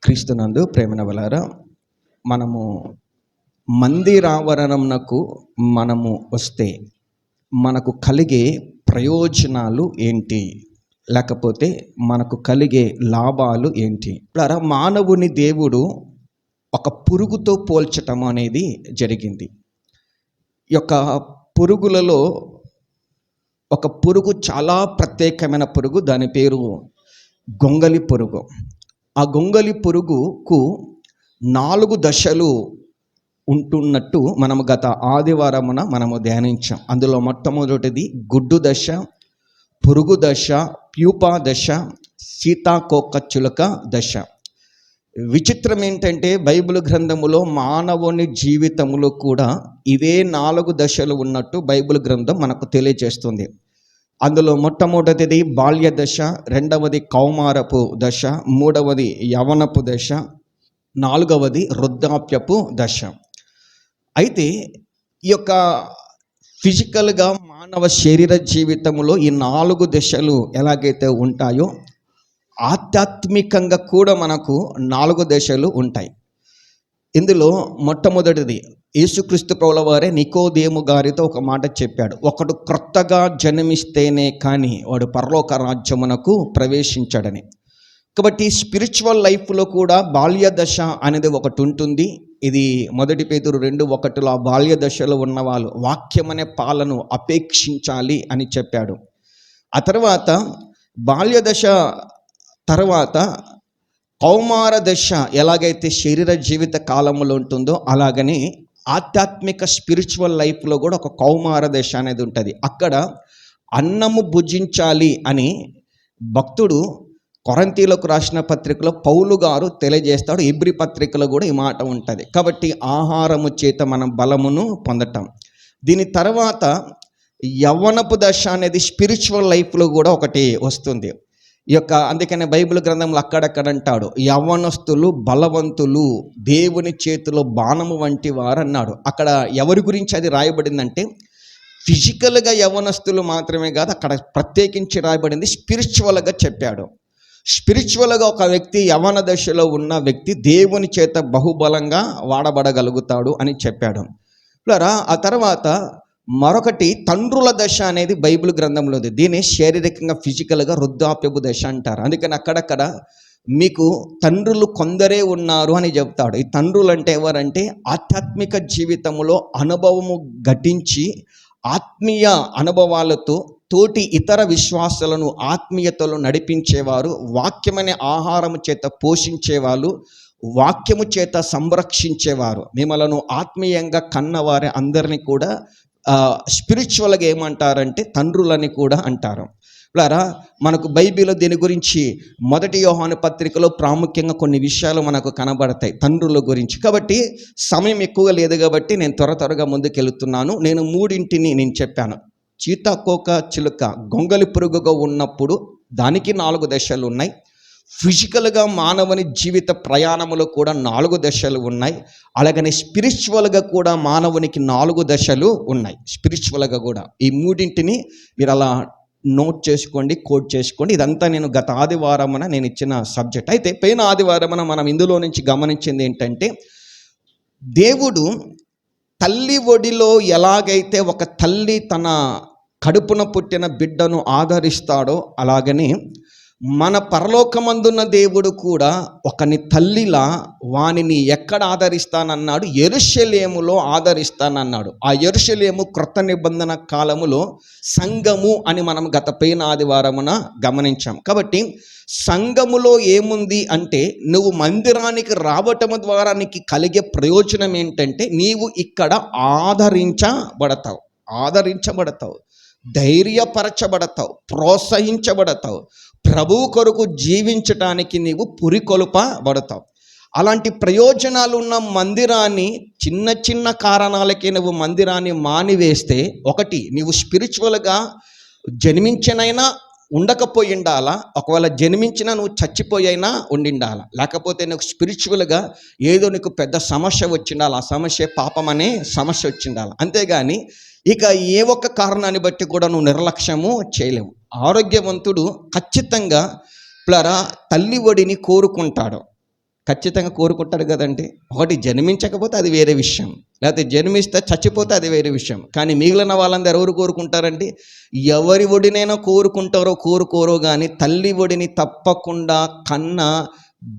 క్రీస్తునందు ప్రేమనవలారా, మనము మందిరావరణమునకు మనము వస్తే మనకు కలిగే ప్రయోజనాలు ఏంటి, లేకపోతే మనకు కలిగే లాభాలు ఏంటి? మానవుని దేవుడు ఒక పురుగుతో పోల్చటం అనేది జరిగింది. ఈ యొక్క పురుగులలో ఒక పురుగు చాలా ప్రత్యేకమైన పురుగు, దాని పేరు గొంగలి పురుగు. ఆ గొంగలి పురుగుకు 4 దశలు ఉంటున్నట్టు మనము గత ఆదివారమున మనము ధ్యానించాం. అందులో మొట్టమొదటిది గుడ్డు దశ, పురుగు దశ, ప్యూపా దశ, సీతాకోకచిలుక దశ. విచిత్రం ఏంటంటే బైబిల్ గ్రంథములో మానవుని జీవితంలో కూడా ఇవే 4 దశలు ఉన్నట్టు బైబిల్ గ్రంథం మనకు తెలియజేస్తుంది. అందులో మొట్టమొదటిది బాల్య దశ, రెండవది కౌమారపు దశ, మూడవది యవనపు దశ, నాలుగవది వృద్ధాప్యపు దశ. అయితే ఈ యొక్క ఫిజికల్గా మానవ శరీర జీవితంలో ఈ 4 దశలు ఎలాగైతే ఉంటాయో ఆధ్యాత్మికంగా కూడా మనకు 4 దశలు ఉంటాయి. ఇందులో మొట్టమొదటిది యేసుక్రీస్తు ప్రభుల వారే నికోదేము గారితో ఒక మాట చెప్పాడు. ఒకడు క్రొత్తగా జన్మిస్తేనే కానీ వాడు పరలోక రాజ్యమునకు ప్రవేశించాడని. కాబట్టి స్పిరిచువల్ లైఫ్లో కూడా బాల్య దశ అనేది ఒకటి ఉంటుంది. ఇది 1 పేతురు 2:1 ఆ బాల్య దశలో ఉన్నవాళ్ళు వాక్యం అనే పాలను అపేక్షించాలి అని చెప్పాడు. ఆ తర్వాత బాల్య దశ తర్వాత కౌమార దశ ఎలాగైతే శరీర జీవిత కాలంలో ఉంటుందో అలాగని ఆధ్యాత్మిక స్పిరిచువల్ లైఫ్లో కూడా ఒక కౌమార దశ అనేది ఉంటుంది. అక్కడ అన్నము భుజించాలి అని భక్తుడు కొరింథీయులకు రాసిన పత్రికలో పౌలు గారు తెలియజేస్తాడు. హెబ్రీ పత్రికలో కూడా ఈ మాట ఉంటుంది. కాబట్టి ఆహారము చేత మనం బలమును పొందటం. దీని తర్వాత యవ్వనపు దశ అనేది స్పిరిచువల్ లైఫ్లో కూడా ఒకటి వస్తుంది. ఈ యొక్క అందుకనే బైబిల్ గ్రంథంలో అక్కడక్కడ అంటాడు, యవ్వనస్తులు బలవంతులు, దేవుని చేతిలో బాణము వంటి వారు అన్నాడు. అక్కడ ఎవరి గురించి అది రాయబడిందంటే ఫిజికల్గా యవ్వనస్తులు మాత్రమే కాదు, అక్కడ ప్రత్యేకించి రాయబడింది స్పిరిచువల్గా చెప్పాడు. స్పిరిచువల్గా ఒక వ్యక్తి యవ్వన దశలో ఉన్న వ్యక్తి దేవుని చేత బహుబలంగా వాడబడగలుగుతాడు అని చెప్పాడు. ఆ తర్వాత మరొకటి తండ్రుల దశ అనేది బైబిల్ గ్రంథంలో ఉంది. దీన్ని శారీరకంగా ఫిజికల్గా వృద్ధాప్యపు దశ అంటారు. అందుకని అక్కడక్కడ మీకు తండ్రులు కొందరే ఉన్నారు అని చెప్తాడు. ఈ తండ్రులు అంటే ఎవరంటే ఆధ్యాత్మిక జీవితంలో అనుభవము ఘటించి ఆత్మీయ అనుభవాలతో తోటి ఇతర విశ్వాసాలను ఆత్మీయతలో నడిపించేవారు, వాక్యమనే ఆహారము చేత పోషించేవాళ్ళు, వాక్యము చేత సంరక్షించేవారు, మిమ్మలను ఆత్మీయంగా కన్నవారి అందరినీ కూడా స్పిరిచువల్గా ఏమంటారంటే తండ్రులని కూడా అంటారు. మనకు బైబిల్లో దీని గురించి 1 యోహాను పత్రికలో ప్రాముఖ్యంగా కొన్ని విషయాలు మనకు కనబడతాయి తండ్రుల గురించి. కాబట్టి సమయం ఎక్కువగా లేదు కాబట్టి నేను త్వరగా ముందుకెళ్తున్నాను. నేను 3 నేను చెప్పాను. సీతాకోకచిలుక గొంగలి పురుగుగా ఉన్నప్పుడు దానికి 4 దశలు ఉన్నాయి. ఫిజికల్గా మానవుని జీవిత ప్రయాణంలో కూడా 4 దశలు ఉన్నాయి. అలాగనే స్పిరిచువల్గా కూడా మానవునికి 4 దశలు ఉన్నాయి. స్పిరిచువల్గా కూడా ఈ 3 మీరు అలా నోట్ చేసుకోండి, కోడ్ చేసుకోండి. ఇదంతా నేను గత ఆదివారమున నేను ఇచ్చిన సబ్జెక్ట్. అయితే పైన ఆదివారమున మనం ఇందులో నుంచి గమనించింది ఏంటంటే దేవుడు తల్లి ఒడిలో ఎలాగైతే ఒక తల్లి తన కడుపున పుట్టిన బిడ్డను ఆదరిస్తాడో అలాగని మన పరలోకమందున్న దేవుడు కూడా ఒకని తల్లిలా వానిని ఎక్కడ ఆదరిస్తానన్నాడు? యెరూషలేములో ఆదరిస్తానన్నాడు. ఆ యెరూషలేము క్రొత్త నిబంధన కాలములో సంఘము అని మనం గత పైన ఆదివారమున గమనించాం. కాబట్టి సంఘములో ఏముంది అంటే నువ్వు మందిరానికి రావటం ద్వారా నీకు కలిగే ప్రయోజనం ఏంటంటే నీవు ఇక్కడ ఆదరించబడతావు, ధైర్యపరచబడతావు, ప్రోత్సహించబడతావు, ప్రభువు కొరకు జీవించటానికి నీవు పురికొల్పబడతావు. అలాంటి ప్రయోజనాలు ఉన్న మందిరాన్ని చిన్న కారణాలకే నువ్వు మందిరాన్ని మానివేస్తే, ఒకటి నీవు స్పిరిచువల్గా జన్మించినైనా ఉండకపోయి ఉండాలా, ఒకవేళ జన్మించినా నువ్వు చచ్చిపోయినా ఉండిండాలా, లేకపోతే నువ్వు స్పిరిచువల్గా ఏదో నీకు పెద్ద సమస్య వచ్చిండాలి, ఆ సమస్య పాపం అనే సమస్య వచ్చిండాలి. అంతేగాని ఇక ఏ ఒక్క కారణాన్ని బట్టి కూడా నువ్వు నిర్లక్ష్యము చేయలేవు. ఆరోగ్యవంతుడు ఖచ్చితంగా తల్లి ఒడిని కోరుకుంటాడు. ఖచ్చితంగా కోరుకుంటారు కదండి. ఒకటి జన్మించకపోతే అది వేరే విషయం, లేకపోతే జన్మిస్తే చచ్చిపోతే అది వేరే విషయం. కానీ మిగిలిన వాళ్ళందరూ ఎవరు కోరుకుంటారండి? ఎవరి ఒడినైనా కోరుకోరో కానీ తల్లి ఒడిని తప్పకుండా కన్న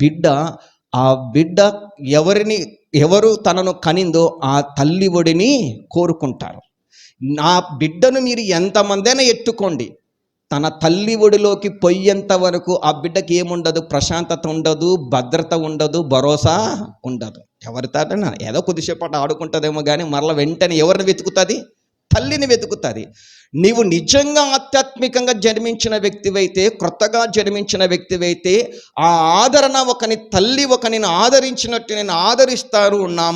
బిడ్డ, ఆ బిడ్డ ఎవరు తనను కనిందో ఆ తల్లి ఒడిని కోరుకుంటారు. నా బిడ్డను మీరు ఎంతమందైనా ఎత్తుకోండి, తన తల్లి ఒడిలోకి పొయ్యేంత వరకు ఆ బిడ్డకి ఏముండదు? ప్రశాంతత ఉండదు, భద్రత ఉండదు, భరోసా ఉండదు. ఎవరితోటైనా ఏదో కొద్దిసేపటి ఆడుకుంటుందేమో కానీ మరలా వెంటనే ఎవరిని వెతుకుతుంది? తల్లిని వెతుకుతుంది. నీవు నిజంగా ఆధ్యాత్మికంగా జన్మించిన వ్యక్తివైతే, క్రొత్తగా జన్మించిన వ్యక్తివైతే, ఆ ఆదరణ తల్లి ఒకరిని ఆదరించినట్టు నేను ఆదరిస్తాను. నా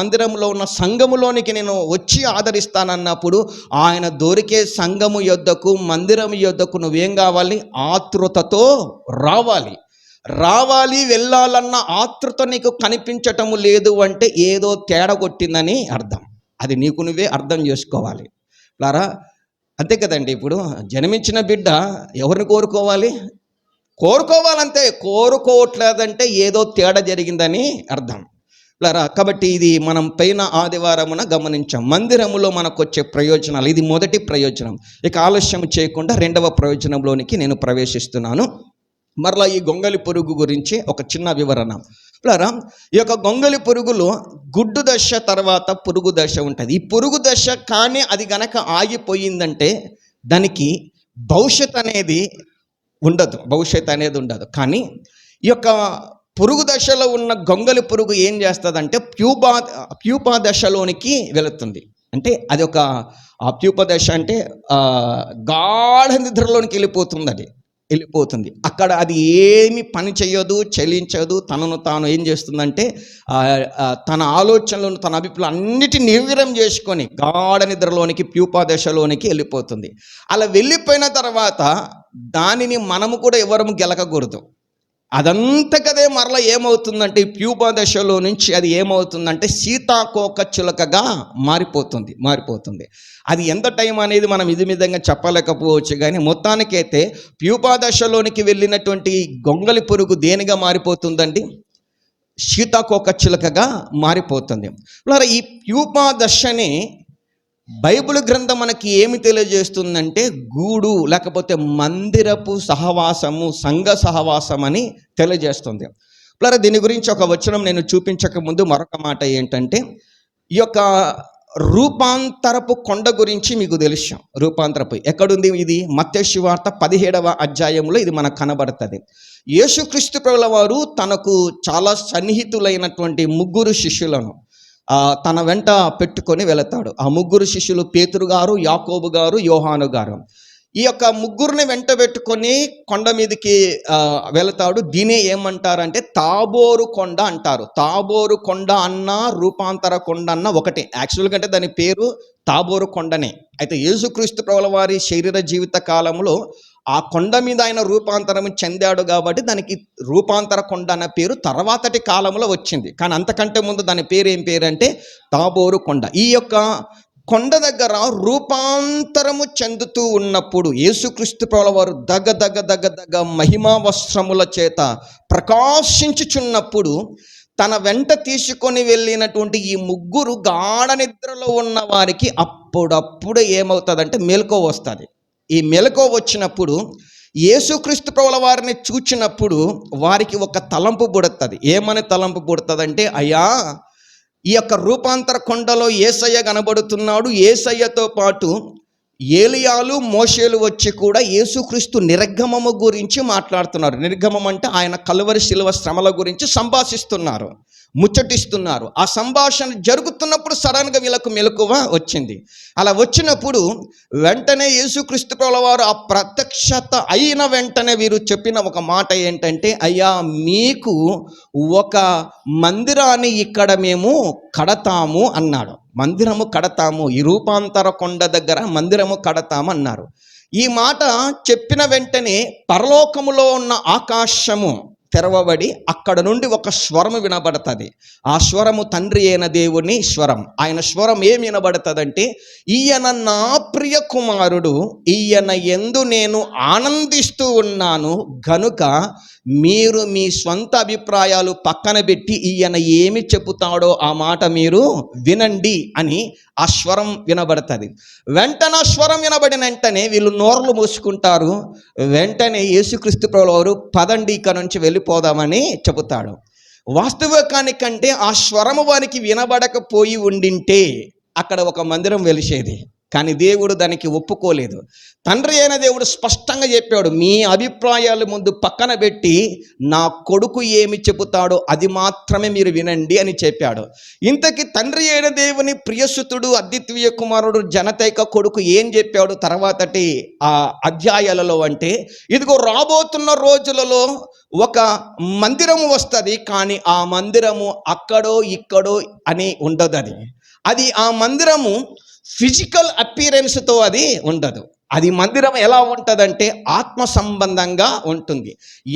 మందిరంలో ఉన్న సంఘములోనికి నేను వచ్చి ఆదరిస్తానన్నప్పుడు ఆయన దొరికే సంఘము యొద్దకు, మందిరం యొద్దకు నువ్వేం కావాలి? ఆతృతతో రావాలి. వెళ్ళాలన్న ఆతృత నీకు కనిపించటము లేదు అంటే ఏదో తేడా కొట్టిందని అర్థం. అది నీకు నువ్వే అర్థం చేసుకోవాలి. లారా అంతే కదండి. ఇప్పుడు జన్మించిన బిడ్డ ఎవరిని కోరుకోవాలంతే. కోరుకోవట్లేదంటే ఏదో తేడా జరిగిందని అర్థం. లారా కాబట్టి ఇది మనం పైన ఆదివారమున గమనించాం. మందిరములో మనకు వచ్చే ప్రయోజనాలు, ఇది మొదటి ప్రయోజనం. ఇక ఆలస్యం చేయకుండా రెండవ ప్రయోజనంలోనికి నేను ప్రవేశిస్తున్నాను. మరలా ఈ గొంగలి పురుగు గురించి ఒక చిన్న వివరణ. ఈ యొక్క గొంగలి పురుగులో గుడ్డు దశ తర్వాత పురుగు దశ ఉంటుంది. ఈ పురుగు దశ కానీ అది గనక ఆగిపోయిందంటే దానికి భవిష్యత్ అనేది ఉండదు. కానీ ఈ యొక్క పురుగు దశలో ఉన్న గొంగలి పురుగు ఏం చేస్తుందంటే ప్యూపా దశలోనికి వెళుతుంది. అంటే అది ఒక ప్యూపా దశ అంటే గాఢ నిద్రలోనికి వెళ్ళిపోతుంది. అక్కడ అది ఏమి పని చేయదు, చలించదు. తనను తాను ఏం చేస్తుందంటే తన ఆలోచనలను, తన అభిప్రాయం అన్నిటిని నిర్వీర్యం చేసుకొని గాఢ నిద్రలోనికి, ప్యూపా దశలోనికి వెళ్ళిపోతుంది. అలా వెళ్ళిపోయిన తర్వాత దానిని మనము కూడా ఎవరము గెలకకూడదు. అదంతకదే మరలా ఏమవుతుందంటే ఈ ప్యూపా దశలో నుంచి అది ఏమవుతుందంటే సీతాకోక చిలుకగా మారిపోతుంది. అది ఎంత టైం అనేది మనం ఇది విధంగా చెప్పలేకపోవచ్చు, కానీ మొత్తానికైతే ప్యూపా దశలోనికి వెళ్ళినటువంటి గొంగలి పురుగు దేనిగా మారిపోతుందండి? సీతాకోక చిలుకగా మారిపోతుంది. ఈ ప్యూపా దశని బైబిల్ గ్రంథం మనకి ఏమి తెలియజేస్తుందంటే గూడు, లేకపోతే మందిరపు సహవాసము, సంఘ సహవాసం అని తెలియజేస్తుంది. దీని గురించి ఒక వచనం నేను చూపించక ముందు మరొక మాట ఏంటంటే, ఈ యొక్క రూపాంతరపు కొండ గురించి మీకు తెలుసు. రూపాంతరపు ఎక్కడుంది? ఇది మత్తయి సువార్త 17వ అధ్యాయంలో ఇది మనకు కనబడుతుంది. యేసుక్రీస్తు ప్రభుల వారు తనకు చాలా సన్నిహితులైనటువంటి 3 శిష్యులను తన వెంట పెట్టుకొని వెళతాడు. ఆ 3 శిష్యులు పేతురు గారు, యాకోబు గారు, యోహాను గారు. ఈ యొక్క 3 వెంట పెట్టుకొని కొండ మీదకి వెళతాడు. దీనే ఏమంటారంటే తాబోరు కొండ అంటారు. తాబోరు కొండ అన్న, రూపాంతర కొండ అన్న ఒకటే. యాక్చువల్గా అంటే దాని పేరు తాబోరు కొండనే. అయితే యేసుక్రీస్తు ప్రభుల వారి శరీర జీవిత కాలంలో ఆ కొండ మీద ఆయన రూపాంతరం చెందాడు కాబట్టి దానికి రూపాంతర కొండ అన్న పేరు తర్వాతటి కాలంలో వచ్చింది. కానీ అంతకంటే ముందు దాని పేరు ఏం పేరు అంటే తాబోరు కొండ. ఈ యొక్క కొండ దగ్గర రూపాంతరము చెందుతూ ఉన్నప్పుడు యేసుక్రీస్తు ప్రభుల వారు దగ్గ మహిమా వస్త్రముల చేత ప్రకాశించుచున్నప్పుడు తన వెంట తీసుకొని వెళ్ళినటువంటి ఈ 3 గాఢ నిద్రలో ఉన్న వారికి అప్పుడప్పుడు ఏమవుతుందంటే మెలకువ వస్తుంది. ఈ మెలకువ వచ్చినప్పుడు యేసుక్రీస్తు ప్రభుల వారిని చూచినప్పుడు వారికి ఒక తలంపు పుడుతుంది. ఏమని తలంపు పుడుతుందంటే, అయ్యా ఈ యొక్క రూపాంతర కొండలో యేసయ్య కనబడుతున్నాడు. యేసయ్యతో పాటు ఏలియాలు, మోషేలు వచ్చి కూడా యేసుక్రీస్తు నిర్గమము గురించి మాట్లాడుతున్నారు. నిర్గమం అంటే ఆయన కలువరి శిలువ శ్రమల గురించి సంభాషిస్తున్నారు, ముచ్చటిస్తున్నారు. ఆ సంభాషణ జరుగుతున్నప్పుడు సడన్గా వీళ్ళకు మెలకువ వచ్చింది. అలా వచ్చినప్పుడు వెంటనే యేసుక్రీస్తు ప్రభుల వారు ఆ ప్రత్యక్షత అయిన వెంటనే వీరు చెప్పిన ఒక మాట ఏంటంటే, అయ్యా మీకు ఒక మందిరాన్ని ఇక్కడ మేము కడతాము అన్నాడు. మందిరము కడతాము, ఈ రూపాంతర కొండ దగ్గర మందిరము కడతాము అన్నారు. ఈ మాట చెప్పిన వెంటనే పరలోకములో ఉన్న ఆకాశము తెరవబడి అక్కడ నుండి ఒక స్వరము వినబడుతుంది. ఆ స్వరము తండ్రి అయిన దేవుని స్వరం. ఆయన స్వరం ఏమి వినబడుతుందంటే, ఈయన నా ప్రియ కుమారుడు, ఈయన యందు నేను ఆనందిస్తూ ఉన్నాను, గనుక మీరు మీ స్వంత అభిప్రాయాలు పక్కన పెట్టి ఈయన ఏమి చెబుతాడో ఆ మాట మీరు వినండి అని ఆ స్వరం వినబడుతుంది. వెంటనే స్వరం వినబడిన వెంటనే వీళ్ళు నోర్లు మూసుకుంటారు. వెంటనే యేసుక్రీస్తు ప్రభువారు పదండి ఇక నుంచి వెళ్ళిపోదామని చెబుతాడు. వాస్తవికానికంటే ఆ స్వరము వారికి వినబడకపోయి ఉండింటే అక్కడ ఒక మందిరం వెలిసేది. కానీ దేవుడు దానికి ఒప్పుకోలేదు. తండ్రి అయిన దేవుడు స్పష్టంగా చెప్పాడు, మీ అభిప్రాయాలు ముందు పక్కన పెట్టి నా కొడుకు ఏమి చెబుతాడో అది మాత్రమే మీరు వినండి అని చెప్పాడు. ఇంతకీ తండ్రి అయిన దేవుని ప్రియసుతుడు అద్వితీయ కుమారుడు జనతైక కొడుకు ఏం చెప్పాడు తర్వాతటి ఆ అధ్యాయాలలో అంటే, ఇదిగో రాబోతున్న రోజులలో ఒక మందిరము వస్తుంది, కానీ ఆ మందిరము అక్కడో ఇక్కడో అని ఉండదు. అది ఆ మందిరము ఫిజికల్ అపీరెన్స్తో అది ఉండదు. అది మందిరం ఎలా ఉంటుందంటే ఆత్మ సంబంధంగా ఉంటుంది.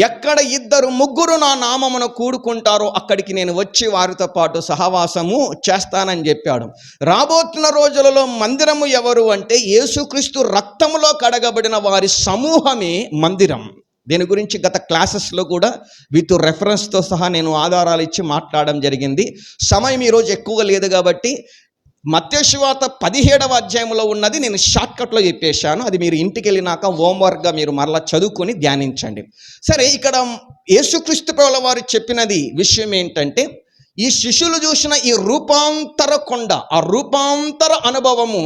ఎక్కడ 2-3 నా నామమున కూడుకుంటారో అక్కడికి నేను వచ్చి వారితో పాటు సహవాసము చేస్తానని చెప్పాడు. రాబోతున్న రోజులలో మందిరము ఎవరు అంటే యేసుక్రీస్తు రక్తములో కడగబడిన వారి సమూహమే మందిరం. దీని గురించి గత క్లాసెస్లో కూడా విత్ రెఫరెన్స్తో సహా నేను ఆధారాలు ఇచ్చి మాట్లాడడం జరిగింది. సమయం ఈరోజు ఎక్కువగా లేదు కాబట్టి మత్తయి సువార్త 17వ అధ్యాయంలో ఉన్నది నేను షార్ట్కట్లో చెప్పేశాను. అది మీరు ఇంటికి వెళ్ళినాక హోంవర్క్గా మీరు మరలా చదువుకొని ధ్యానించండి. సరే, ఇక్కడ యేసుక్రీస్తు ప్రభుల వారు చెప్పినది విషయం ఏంటంటే, ఈ శిష్యులు చూసిన ఈ రూపాంతర కొండ, ఆ రూపాంతర అనుభవము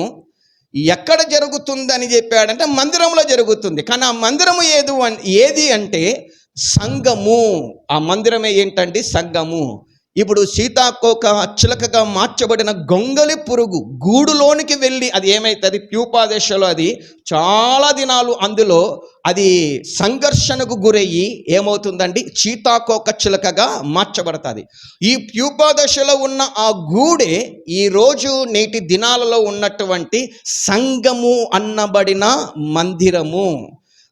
ఎక్కడ జరుగుతుందని చెప్పాడంటే మందిరంలో జరుగుతుంది. కానీ ఆ మందిరము ఏది అంటే సంఘము. ఆ మందిరమే ఏంటంటే సంఘము. ఇప్పుడు సీతాకోక చిలకగా మార్చబడిన గొంగలి పురుగు గూడులోనికి వెళ్ళి అది ఏమవుతుంది, ప్యూపాదశలో అది చాలా దినాలు అందులో అది సంఘర్షణకు గురయ్యి ఏమవుతుందండి, సీతాకోక చిలకగా మార్చబడుతుంది. ఈ ప్యూపాదశలో ఉన్న ఆ గూడే ఈరోజు నేటి దినాలలో ఉన్నటువంటి సంఘము అన్నబడిన మందిరము.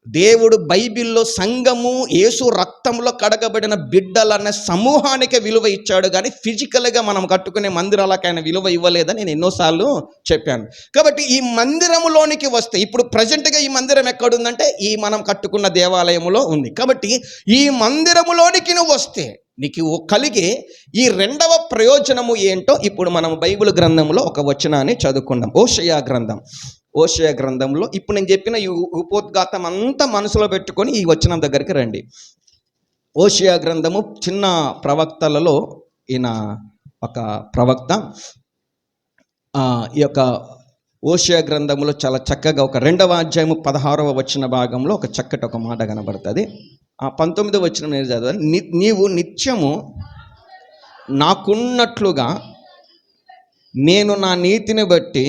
దేవుడు బైబిల్లో సంఘము యేసు రక్తంలో కడగబడిన బిడ్డలన్న సమూహానికి విలువ ఇచ్చాడు, కానీ ఫిజికల్గా మనం కట్టుకునే మందిరాలకు ఆయన విలువ ఇవ్వలేదని నేను ఎన్నోసార్లు చెప్పాను. కాబట్టి ఈ మందిరములోనికి వస్తే ఇప్పుడు ప్రజెంట్గా ఈ మందిరం ఎక్కడుందంటే ఈ మనం కట్టుకున్న దేవాలయంలో ఉంది. కాబట్టి ఈ మందిరములోనికి నువ్వు వస్తే నీకు కలిగే ఈ 2వ ప్రయోజనము ఏంటో ఇప్పుడు మనం బైబిల్ గ్రంథంలో ఒక వచనాన్ని చదువుకున్నాం. ఓషయ గ్రంథంలో ఇప్పుడు నేను చెప్పిన ఈ ఉపోద్ఘాతం అంతా మనసులో పెట్టుకొని ఈ వచనం దగ్గరికి రండి. ఓషయ గ్రంథము చిన్న ప్రవక్తలలో ఈయన ఒక ప్రవక్త. ఈ యొక్క ఓషయ గ్రంథంలో చాలా చక్కగా ఒక 2వ అధ్యాయము 16వ వచన భాగంలో ఒక చక్కటి ఒక మాట కనబడుతుంది. ఆ 19వ వచనం నేను చదవాలి. నీవు నిత్యము నాకున్నట్లుగా నేను నా నీతిని బట్టి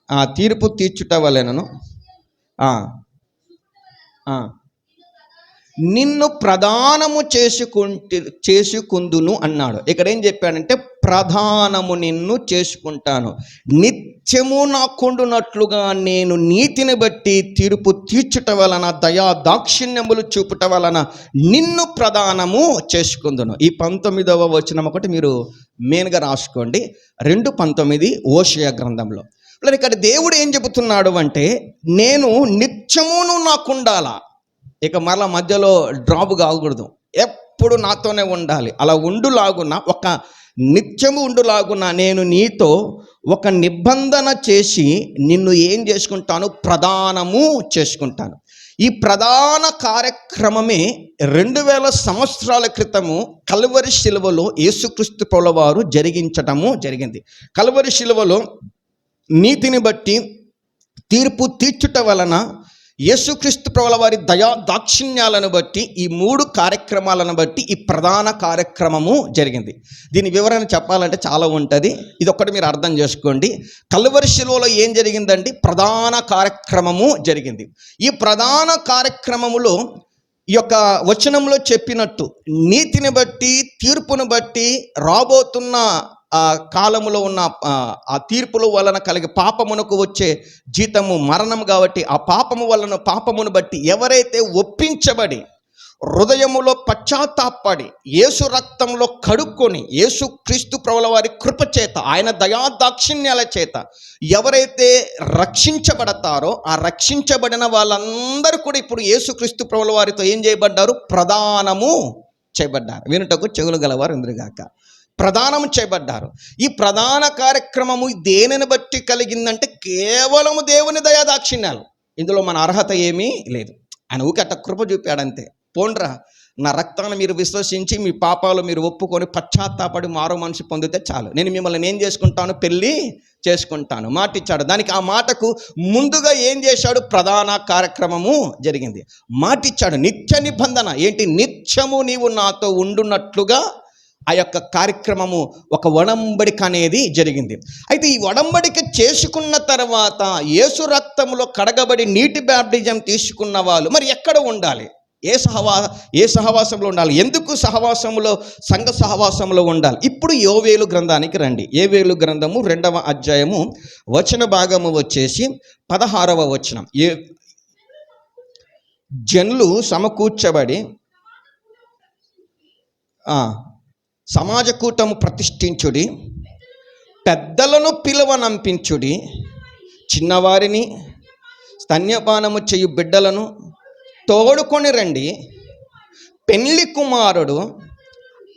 ఆ తీర్పు తీర్చుట వలెనను నిన్ను ప్రధానము చేసుకుందును అన్నాడు. ఇక్కడ ఏం చెప్పాడంటే ప్రధానము నిన్ను చేసుకుంటాను, నిత్యము నాకుండునట్లుగా నేను నీతిని బట్టి తీర్పు తీర్చుట వలన దయా దాక్షిణ్యములు చూపుట వలన నిన్ను ప్రధానము చేసుకుందును. ఈ 19వ వచనం ఒకటి మీరు మెయిన్గా రాసుకోండి. 2:19 ఓషయ గ్రంథంలో. ఇక్కడ దేవుడు ఏం చెబుతున్నాడు అంటే నేను నిత్యమును నాకుండాలా, ఇక మరలా మధ్యలో డ్రాప్ కాకూడదు, ఎప్పుడు నాతోనే ఉండాలి. అలా ఉండులాగున ఒక నిత్యము ఉండులాగున నేను నీతో ఒక నిబంధన చేసి నిన్ను ఏం చేసుకుంటాను, ప్రధానము చేసుకుంటాను. ఈ ప్రధాన కార్యక్రమమే 2000 సంవత్సరాల క్రితము కల్వరి శిలువలో యేసుక్రీస్తు ప్రభుల వారు జరిగించటము జరిగింది. కల్వరి శిలువలో నీతిని బట్టి తీర్పు తీర్చుట వలన యేసుక్రీస్తు ప్రభుల వారి దయా దాక్షిణ్యాలను బట్టి ఈ 3 కార్యక్రమాలను బట్టి ఈ ప్రధాన కార్యక్రమము జరిగింది. దీని వివరణ చెప్పాలంటే చాలా ఉంటుంది, ఇది ఒక్కటి మీరు అర్థం చేసుకోండి. కల్వరి శిలువలో ఏం జరిగిందండి, ప్రధాన కార్యక్రమము జరిగింది. ఈ ప్రధాన కార్యక్రమములో ఈ యొక్క వచనంలో చెప్పినట్టు నీతిని బట్టి తీర్పును బట్టి రాబోతున్న కాలములో ఉన్న ఆ తీర్పుల వలన కలిగే పాపమునకు వచ్చే జీతము మరణం కాబట్టి ఆ పాపమును బట్టి ఎవరైతే ఒప్పించబడి హృదయములో పశ్చాత్తాపడి యేసు రక్తంలో కడుక్కొని యేసు క్రీస్తు ప్రభుల వారి కృప చేత, ఆయన దయాదాక్షిణ్యాల చేత ఎవరైతే రక్షించబడతారో ఆ రక్షించబడిన వాళ్ళందరూ కూడా ఇప్పుడు యేసు క్రీస్తు ప్రభుల వారితో ఏం చేయబడ్డారు? ప్రదానము చేయబడ్డారు. వినుటకు చెవులు గలవారు ఎందురుగాక. ప్రదానం చేయబడ్డారు. ఈ ప్రధాన కార్యక్రమము దేనిని బట్టి కలిగిందంటే కేవలము దేవుని దయాదాక్షిణ్యాలు. ఇందులో మన అర్హత ఏమీ లేదు. ఆయన ఊకి అట్ట కృప చూపాడంతే. పోండ్రా, నా రక్తాన్ని మీరు విశ్వసించి మీ పాపాలు మీరు ఒప్పుకొని పశ్చాత్తాపడి మారు మనసు పొందితే చాలు, నేను మిమ్మల్ని ఏం చేసుకుంటాను? పెళ్ళి చేసుకుంటాను మాట ఇచ్చాడు. దానికి ఆ మాటకు ముందుగా ఏం చేశాడు? ప్రధాన కార్యక్రమము జరిగింది. మాట ఇచ్చాడు, నిత్య నిబంధన. ఏంటి? నిత్యము నీవు నాతో ఉండున్నట్లుగా ఆ యొక్క కార్యక్రమము, ఒక ఒడంబడిక అనేది జరిగింది. అయితే ఈ ఒడంబడిక చేసుకున్న తర్వాత యేసు రక్తంలో కడగబడి నీటి బ్యాప్టిజం తీసుకున్న వాళ్ళు మరి ఎక్కడ ఉండాలి? ఏ సహవాసంలో ఉండాలి? ఎందుకు సహవాసంలో, సంఘ సహవాసంలో ఉండాలి? ఇప్పుడు యోవేలు గ్రంథానికి రండి. యోవేలు గ్రంథము 2వ అధ్యాయము వచన భాగము వచ్చేసి 16వ వచనం. జనులు సమకూర్చబడి సమాజ కూటము ప్రతిష్ఠించుడి, పెద్దలను పిలువనంపించుడి, చిన్నవారిని స్తన్యపానము చేయు బిడ్డలను తోడుకొని రండి, పెళ్లి కుమారుడు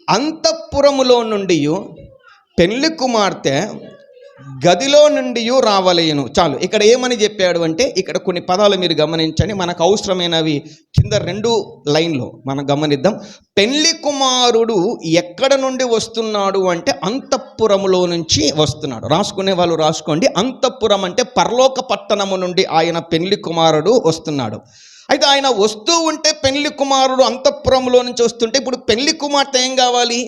అంతఃపురములో నుండి పెళ్లి కుమార్తె గదిలో నుండి రావలేను. చాలు. ఇక్కడ ఏమని చెప్పాడు అంటే, ఇక్కడ కొన్ని పదాలు మీరు గమనించండి, మనకు అవసరమైనవి కింద 2 లైన్లో మనం గమనిద్దాం. పెళ్లి కుమారుడు ఎక్కడ నుండి వస్తున్నాడు అంటే అంతఃపురములో నుంచి వస్తున్నాడు. రాసుకునే వాళ్ళు రాసుకోండి. అంతఃపురం అంటే పరలోక పట్టణము నుండి ఆయన పెళ్లి కుమారుడు వస్తున్నాడు. అయితే ఆయన వస్తూ ఉంటే పెళ్లి కుమారుడు అంతఃపురంలో నుంచి వస్తుంటే ఇప్పుడు పెళ్లి కుమార్తె ఏం కావాలి?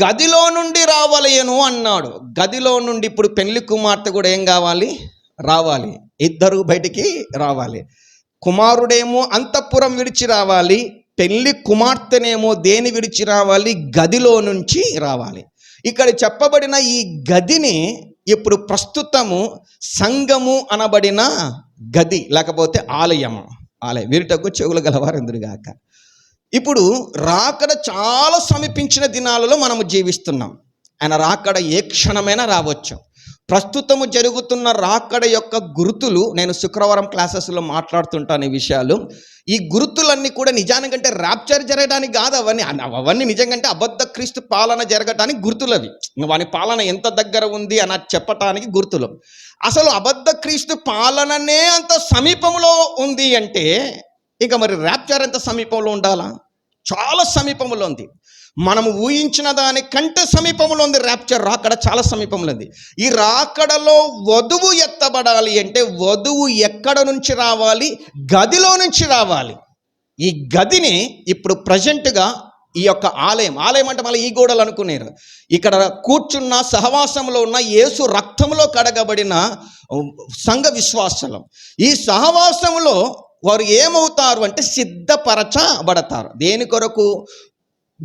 గదిలో నుండి రావలేను అన్నాడు. గదిలో నుండి ఇప్పుడు పెళ్లి కుమార్తె కూడా ఏం కావాలి? రావాలి. ఇద్దరు బయటికి రావాలి. కుమారుడేమో అంతఃపురం విడిచి రావాలి, పెళ్లి కుమార్తెనేమో దేని విడిచి రావాలి? గదిలో నుంచి రావాలి. ఇక్కడ చెప్పబడిన ఈ గదిని ఇప్పుడు ప్రస్తుతము సంఘము అనబడిన గది, లేకపోతే ఆలయము. వీరిటకు చెవులు గలవారు ఎందురుగాక. ఇప్పుడు రాకడ చాలా సమీపించిన దినాలలో మనము జీవిస్తున్నాం. ఆయన రాకడ ఏ క్షణమైనా రావచ్చు. ప్రస్తుతము జరుగుతున్న రాకడ యొక్క గుర్తులు, నేను శుక్రవారం క్లాసెస్లో మాట్లాడుతుంటాను ఈ విషయాలు. ఈ గుర్తులన్నీ కూడా నిజానికంటే ర్యాప్చర్ జరగడానికి కాదు, అవన్నీ నిజంగా అబద్ధ క్రీస్తు పాలన జరగటానికి గుర్తులు. అవి వాని పాలన ఎంత దగ్గర ఉంది అని చెప్పటానికి గుర్తులు. అసలు అబద్ధ క్రీస్తు పాలననే అంత సమీపంలో ఉంది అంటే ఇక మరి ర్యాప్చర్ ఎంత సమీపంలో ఉండాలా? చాలా సమీపంలో ఉంది. మనము ఊహించిన దానికంటే సమీపంలో ఉంది ర్యాప్చర్. రాకడ చాలా సమీపంలో ఉంది. ఈ రాకడలో వధువు ఎత్తబడాలి అంటే వధువు ఎక్కడ నుంచి రావాలి? గదిలో నుంచి రావాలి. ఈ గదిని ఇప్పుడు ప్రజెంట్గా ఈ యొక్క ఆలయం అంటే మళ్ళీ ఈ గోడలు అనుకున్నారు. ఇక్కడ కూర్చున్న సహవాసంలో ఉన్న యేసు రక్తంలో కడగబడిన సంఘ విశ్వాసం. ఈ సహవాసంలో వారు ఏమవుతారు అంటే సిద్ధపరచబడతారు. దేని కొరకు?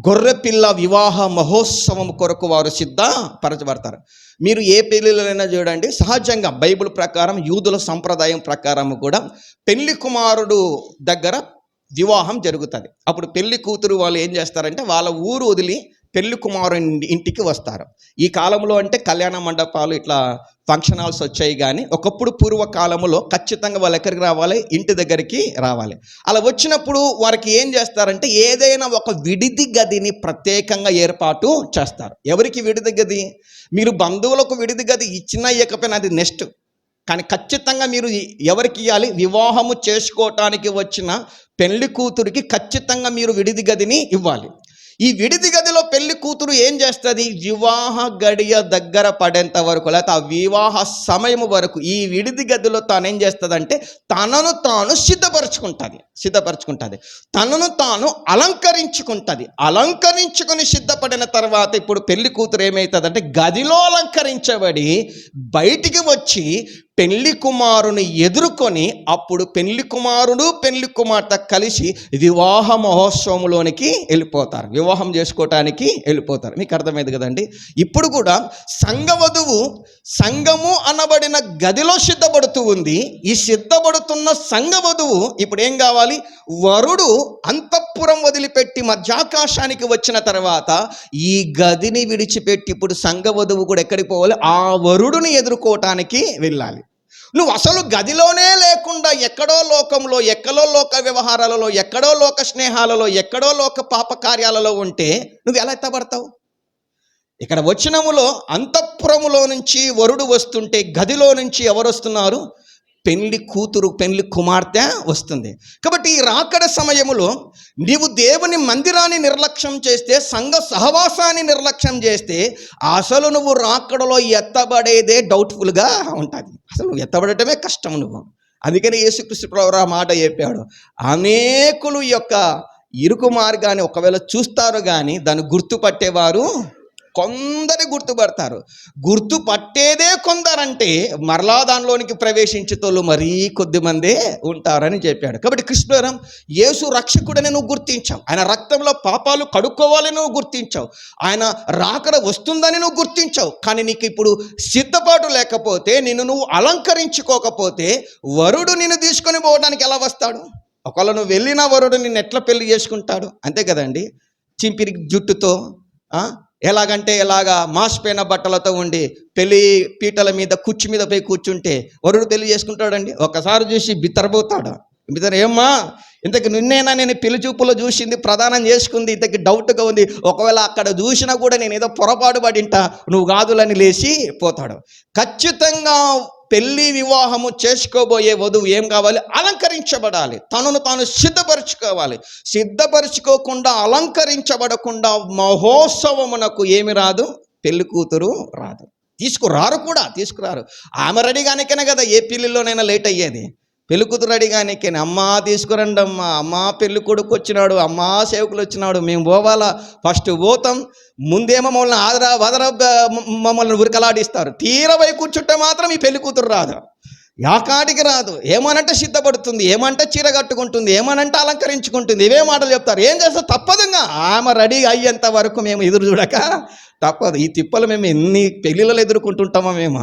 గొర్రెపిల్ల వివాహ మహోత్సవం కొరకు వారు సిద్ధపరచబడతారు. మీరు ఏ పెళ్ళిళ్ళైనా చూడండి, సహజంగా బైబిల్ ప్రకారం, యూదుల సంప్రదాయం ప్రకారం కూడా పెళ్లి కుమారుడు దగ్గర వివాహం జరుగుతుంది. అప్పుడు పెళ్లి కూతురు వాళ్ళు ఏం చేస్తారంటే వాళ్ళ ఊరు వదిలి పెళ్లి కుమారుని ఇంటికి వస్తారు. ఈ కాలంలో అంటే కళ్యాణ మండపాలు, ఇట్లా ఫంక్షన్ హాల్స్ వచ్చాయి. కానీ ఒకప్పుడు పూర్వకాలంలో ఖచ్చితంగా వాళ్ళు ఎక్కడికి రావాలి? ఇంటి దగ్గరికి రావాలి. అలా వచ్చినప్పుడు వారికి ఏం చేస్తారంటే ఏదైనా ఒక విడిది గదిని ప్రత్యేకంగా ఏర్పాటు చేస్తారు. ఎవరికి విడిది గది? మీరు బంధువులకు విడిది గది ఇచ్చినా ఇవ్వకపోయినా అది నెక్స్ట్. కానీ ఖచ్చితంగా మీరు ఎవరికి ఇవ్వాలి? వివాహము చేసుకోవటానికి వచ్చిన పెళ్లి కూతురికి ఖచ్చితంగా మీరు విడిది గదిని ఇవ్వాలి. ఈ విడిది గదిలో పెళ్లి కూతురు ఏం చేస్తుంది? వివాహ గడియ దగ్గర పడేంత వరకు, లేకపోతే ఆ వివాహ సమయం వరకు ఈ విడిది గదిలో తాను ఏం చేస్తుంది? తనను తాను సిద్ధపరచుకుంటుంది, తనను తాను అలంకరించుకొని సిద్ధపడిన తర్వాత ఇప్పుడు పెళ్లి కూతురు ఏమవుతుందంటే గదిలో అలంకరించబడి బయటికి వచ్చి పెళ్లి కుమారుని ఎదుర్కొని అప్పుడు పెళ్లి కుమారుడు పెళ్లి కుమార్తె కలిసి వివాహ మహోత్సవంలోనికి వెళ్ళిపోతారు. వివాహం చేసుకోవటానికి వెళ్ళిపోతారు. మీకు అర్థమైంది కదండి? ఇప్పుడు కూడా సంఘము అనబడిన గదిలో సిద్ధపడుతూ ఉంది. ఈ సిద్ధపడుతున్న సంఘ వధువు ఇప్పుడు ఏం కావాలి? వరుడు అంతఃపురం వదిలిపెట్టి మధ్యాకాశానికి వచ్చిన తర్వాత ఈ గదిని విడిచిపెట్టి ఇప్పుడు సంఘ వధువు కూడా ఎక్కడికి పోవాలి? ఆ వరుడుని ఎదుర్కోవటానికి వెళ్ళాలి. నువ్వు అసలు గదిలోనే లేకుండా ఎక్కడో లోకంలో, ఎక్కడో లోక వ్యవహారాలలో, ఎక్కడో లోక స్నేహాలలో, ఎక్కడో లోక పాప కార్యాలలో ఉంటే నువ్వు ఎలా ఎత్తబడతావు? ఇక్కడ వచనములో అంతఃపురములో నుంచి వరుడు వస్తుంటే గదిలో నుంచి ఎవరు వస్తున్నారు? పెళ్లి కూతురు, పెళ్లి కుమార్తె వస్తుంది. కాబట్టి ఈ రాకడ సమయములో నీవు దేవుని మందిరాన్ని నిర్లక్ష్యం చేస్తే, సంఘ సహవాసాన్ని నిర్లక్ష్యం చేస్తే అసలు నువ్వు రాకడలో ఎత్తబడేదే డౌట్ఫుల్గా ఉంటుంది. అసలు నువ్వు ఎత్తబడటమే కష్టం నువ్వు. అందుకని యేసుక్రీస్తు ప్రభువు ఆ మాట చెప్పాడు, అనేకులు యొక్క ఇరుకు మార్గాన్ని ఒకవేళ చూస్తారు కానీ దాన్ని గుర్తుపట్టేవారు కొందరు గుర్తుపడతారు. గుర్తుపట్టేదే కొందరంటే మరలా దానిలోనికి ప్రవేశించేతోళ్ళు మరీ కొద్ది మందే ఉంటారని చెప్పాడు. కాబట్టి కృష్ణురం యేసు రక్షకుడని నువ్వు గుర్తించావు, ఆయన రక్తంలో పాపాలు కడుక్కోవాలని నువ్వు గుర్తించావు, ఆయన రాకడ వస్తుందని నువ్వు గుర్తించావు. కానీ నీకు ఇప్పుడు సిద్ధపాటు లేకపోతే, నిన్ను నువ్వు అలంకరించుకోకపోతే వరుడు నిన్ను తీసుకొని పోవడానికి ఎలా వస్తాడు? ఒకవేళ నువ్వు వెళ్ళిన వరుడు నిన్ను ఎట్లా పెళ్లి చేసుకుంటాడు? అంతే కదండి. చింపిరి జుట్టుతో, ఎలాగంటే ఎలాగా మాసిపోయిన బట్టలతో ఉండి పెళ్లి పీటల మీద కుర్చీ మీద పోయి కూర్చుంటే వరుడు పెళ్లి చేసుకుంటాడండి? ఒకసారి చూసి బిత్తరపోతాడు. ఏమ్మా ఇంతకు నిన్నేనా నేను పెళ్లి చూపులో చూసింది, ప్రదానం చేసుకుంది, ఇంతకి డౌట్గా ఉంది, ఒకవేళ అక్కడ చూసినా కూడా నేను ఏదో పొరపాటు పడింటా, నువ్వు కాదులని లేచి పోతాడు. ఖచ్చితంగా పెళ్లి వివాహము చేసుకోబోయే వధువు ఏం కావాలి? అలంకరించబడాలి, తనను తాను సిద్ధపరచుకోవాలి. సిద్ధపరచుకోకుండా, అలంకరించబడకుండా మహోత్సవమునకు ఏమి రాదు? పెళ్లి కూతురు రాదు, తీసుకురారు. ఆమె రెడీగానికనే కదా ఏ పెళ్లిలోనైనా లేట్ అయ్యేది. పెళ్లి కూతురు రెడీగానికే, అమ్మా తీసుకురండి అమ్మా పెళ్లి కొడుకు వచ్చినాడు, అమ్మా సేవకులు వచ్చినాడు, మేము పోవాలా. ఫస్ట్ పోతాం, ముందేమో మమ్మల్ని మమ్మల్ని ఉరికలాడిస్తారు. తీరవై కూర్చుంటే మాత్రం ఈ పెళ్లి కూతురు రాదు, యాకాడికి రాదు. ఏమనంటే సిద్ధపడుతుంది, ఏమంటే చీర కట్టుకుంటుంది, ఏమనంటే అలంకరించుకుంటుంది, ఇవే మాటలు చెప్తారు. ఏం చేస్తా తప్పదుగా, ఆమె రెడీ అయ్యేంత వరకు మేము ఎదురు చూడక తప్పదు. ఈ తిప్పలు మేము ఎన్ని పెళ్ళిళ్ళలో ఎదుర్కొంటుంటామో మేము.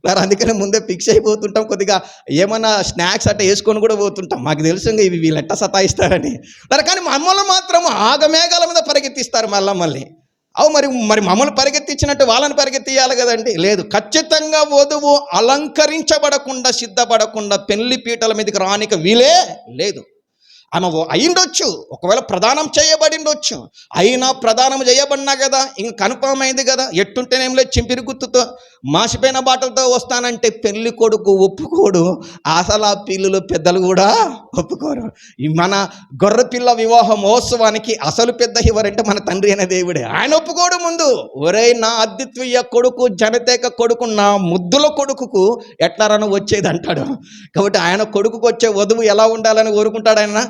మరి అందుకనే ముందే ఫిక్స్ అయిపోతుంటాం, కొద్దిగా ఏమన్నా స్నాక్స్ అట్ట వేసుకొని కూడా పోతుంటాం. మాకు తెలుసు ఇవి వీళ్ళు ఎట్ట సతాయిస్తారని. మరి కానీ మమ్మల్ని మాత్రం ఆగమేఘాల మీద పరిగెత్తిస్తారు మళ్ళీ. మరి మమ్మల్ని పరిగెత్తించినట్టు వాళ్ళని పరిగెత్తియాలి కదండి. లేదు, ఖచ్చితంగా వధువు అలంకరించబడకుండా, సిద్ధపడకుండా పెళ్లి పీటల మీదకి రానిక వీలే లేదు. ఆమె అయిండొచ్చు, ఒకవేళ ప్రదానం చేయబడిండొచ్చు, అయినా ప్రదానం చేయబడినా కదా ఇంక కన్ఫర్మ్ అయింది కదా, ఎట్టుంటేనేం లేదు, చింపిరి గుర్తుతో మాసిపోయిన బాటలతో వస్తానంటే పెళ్లి కొడుకు ఒప్పుకోడు. అసలు ఆ పిల్లలు పెద్దలు కూడా ఒప్పుకోరు. మన గొర్రెపిల్ల వివాహ మహోత్సవానికి అసలు పెద్ద ఎవరంటే మన తండ్రి అయిన దేవుడే. ఆయన ఒప్పుకోడు ముందు. ఒరే నా అద్వితీయ కొడుకు, జనతేక కొడుకు, నా ముద్దుల కొడుకుకు ఎట్లారను వచ్చేది అంటాడు. కాబట్టి ఆయన కొడుకుకు వచ్చే వధువు ఎలా ఉండాలని కోరుకుంటాడు? ఆయన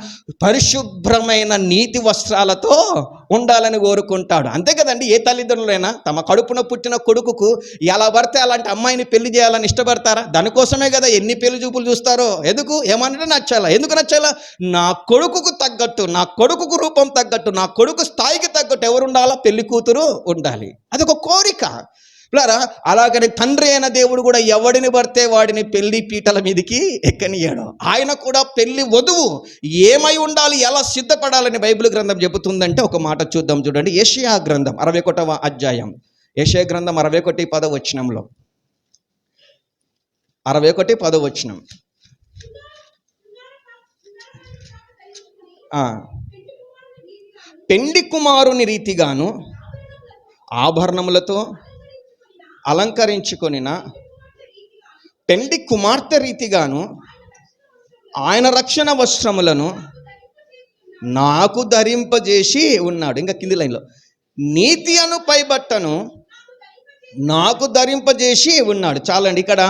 పరిశుభ్రమైన నీతి వస్త్రాలతో ఉండాలని కోరుకుంటాడు. అంతే కదండి. ఏ తల్లిదండ్రులైనా తమ కడుపున పుట్టిన కొడుకుకు ఎలా పడితే అలాంటి అమ్మాయిని పెళ్లి చేయాలని ఇష్టపడతారా? దానికోసమే కదా ఎన్ని పెళ్లి చూపులు చూస్తారో. ఏమంటే నచ్చాలా? ఎందుకు నచ్చాలా? నా కొడుకుకు తగ్గట్టు, నా కొడుకుకు రూపం తగ్గట్టు, నా కొడుకు స్థాయికి తగ్గట్టు ఎవరు ఉండాలా? పెళ్లి కూతురు ఉండాలి. అదొక కోరిక. అలాగని తండ్రి అయిన దేవుడు కూడా ఎవడిని పడితే వాడిని పెళ్లి పీటల మీదకి ఎక్కనియాడు. ఆయన కూడా పెళ్లి వధువు ఏమై ఉండాలి, ఎలా సిద్ధపడాలని బైబిల్ గ్రంథం చెబుతుందంటే ఒక మాట చూద్దాం. చూడండి, యెషయా గ్రంథం 61వ అధ్యాయం, యెషయా గ్రంథం 61:10 61:10. పెండి కుమారుని రీతిగాను ఆభరణములతో అలంకరించుకొనిన పెండి కుమార్తె రీతిగాను ఆయన రక్షణ వస్త్రములను నాకు ధరింపజేసి ఉన్నాడు. ఇంకా కింది లైన్లో, నీతి అను పైబట్టను నాకు ధరింపజేసి ఉన్నాడు. చాలండి. ఇక్కడ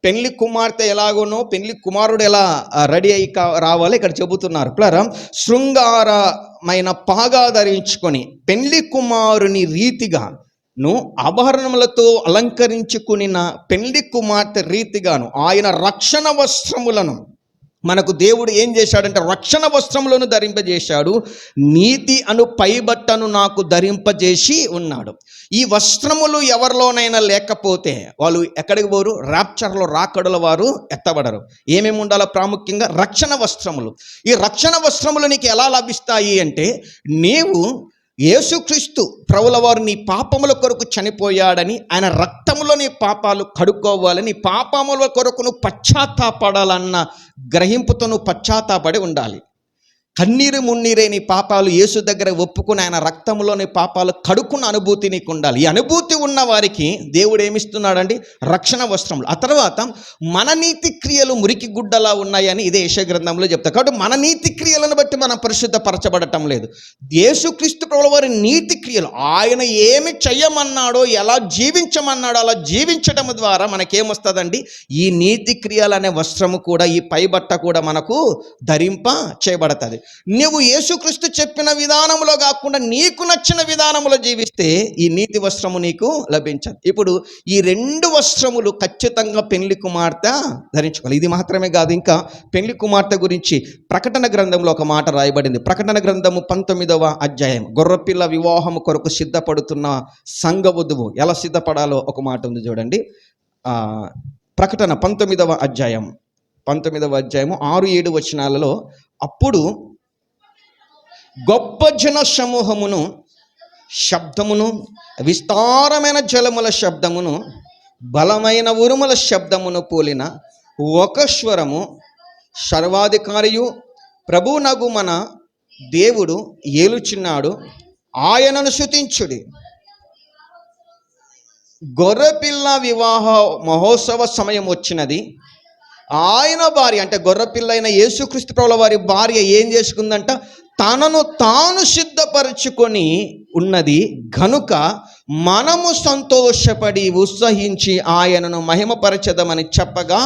పెళ్లి కుమార్తె ఎలాగోనో పెళ్లి కుమారుడు ఎలా రెడీ అయ్యి రావాలో ఇక్కడ చెబుతున్నారు. శృంగారమైన పాగా ధరించుకొని పెళ్లి కుమారుని రీతిగా ఆభరణములతో అలంకరించుకుని పెళ్లి కుమార్తె రీతిగాను ఆయన రక్షణ వస్త్రములను మనకు దేవుడు ఏం చేశాడంటే రక్షణ వస్త్రములను ధరింపజేశాడు, నీతి అను పైబట్టను నాకు ధరింపజేసి ఉన్నాడు. ఈ వస్త్రములు ఎవరిలోనైనా లేకపోతే వాళ్ళు ఎక్కడికి పోరు? రాప్చర్లో రాకడల వారు ఎత్తబడరు. ఏమేమి ఉండాలో? ప్రాముఖ్యంగా రక్షణ వస్త్రములు. ఈ రక్షణ వస్త్రములు నీకు ఎలా లభిస్తాయి అంటే, నీవు యేసుక్రీస్తు ప్రభుల వారు నీ పాపముల కొరకు చనిపోయాడని, ఆయన రక్తములో నీ పాపాలు కడుక్కోవాలని, పాపముల కొరకు నువ్వు పశ్చాత్తాపడాలన్న గ్రహింపుతో నువ్వు పశ్చాత్తాపడి ఉండాలి. కన్నీరు మున్నీరే నీ పాపాలు యేసు దగ్గర ఒప్పుకుని ఆయన రక్తంలో నీ పాపాలు కడుక్కున్న అనుభూతి నీకు ఉండాలి. ఈ అనుభూతి ఉన్న వారికి దేవుడు ఏమిస్తున్నాడండి? రక్షణ వస్త్రములు. ఆ తర్వాత మన నీతి క్రియలు మురికి గుడ్డలా ఉన్నాయని ఇదే యెషయా గ్రంథంలో చెప్తారు. కాబట్టి మన నీతి క్రియలను బట్టి మనం పరిశుద్ధపరచబడటం లేదు. యేసుక్రీస్తు ప్రభువు వారి నీతి క్రియలు, ఆయన ఏమి చెయ్యమన్నాడో, ఎలా జీవించమన్నాడో అలా జీవించడం ద్వారా మనకేమొస్తుందండి? ఈ నీతి క్రియలు అనే వస్త్రము కూడా, ఈ పైబట్ట కూడా మనకు ధరింప చేయబడుతుంది. నువ్వు యేసుక్రీస్తు చెప్పిన విధానంలో కాకుండా నీకు నచ్చిన విధానంలో జీవిస్తే ఈ నీతి వస్త్రము నీకు లభించదు. ఇప్పుడు ఈ రెండు వస్త్రములు ఖచ్చితంగా పెళ్లి కుమార్తె ధరించుకోవాలి. ఇది మాత్రమే కాదు, ఇంకా పెళ్లి కుమార్తె గురించి ప్రకటన గ్రంథంలో ఒక మాట రాయబడింది. ప్రకటన గ్రంథము 19వ అధ్యాయం. గొర్రెపిల్ల వివాహము కొరకు సిద్ధపడుతున్న సంఘ వధువు ఎలా సిద్ధపడాలో ఒక మాట ఉంది చూడండి. ప్రకటన 19వ అధ్యాయం 6-7 వచనాలలో, అప్పుడు గొప్ప జన సమూహమును శబ్దమును, విస్తారమైన జలముల శబ్దమును, బలమైన ఉరుముల శబ్దమును పోలిన ఒక స్వరము, సర్వాధికారియు ప్రభువునగు మన దేవుడు ఏలుచున్నాడు, ఆయనను స్తుతించుడి. గొర్రెపిల్ల వివాహ మహోత్సవ సమయం వచ్చినది. ఆయన భార్య అంటే గొర్రెపిల్ల అయిన యేసుక్రీస్తు ప్రభుల వారి భార్య ఏం చేసుకుందంట? తనను తాను సిద్ధపరచుకొని ఉన్నది గనుక మనము సంతోషపడి ఉత్సహించి ఆయనను మహిమపరచదమని చెప్పగా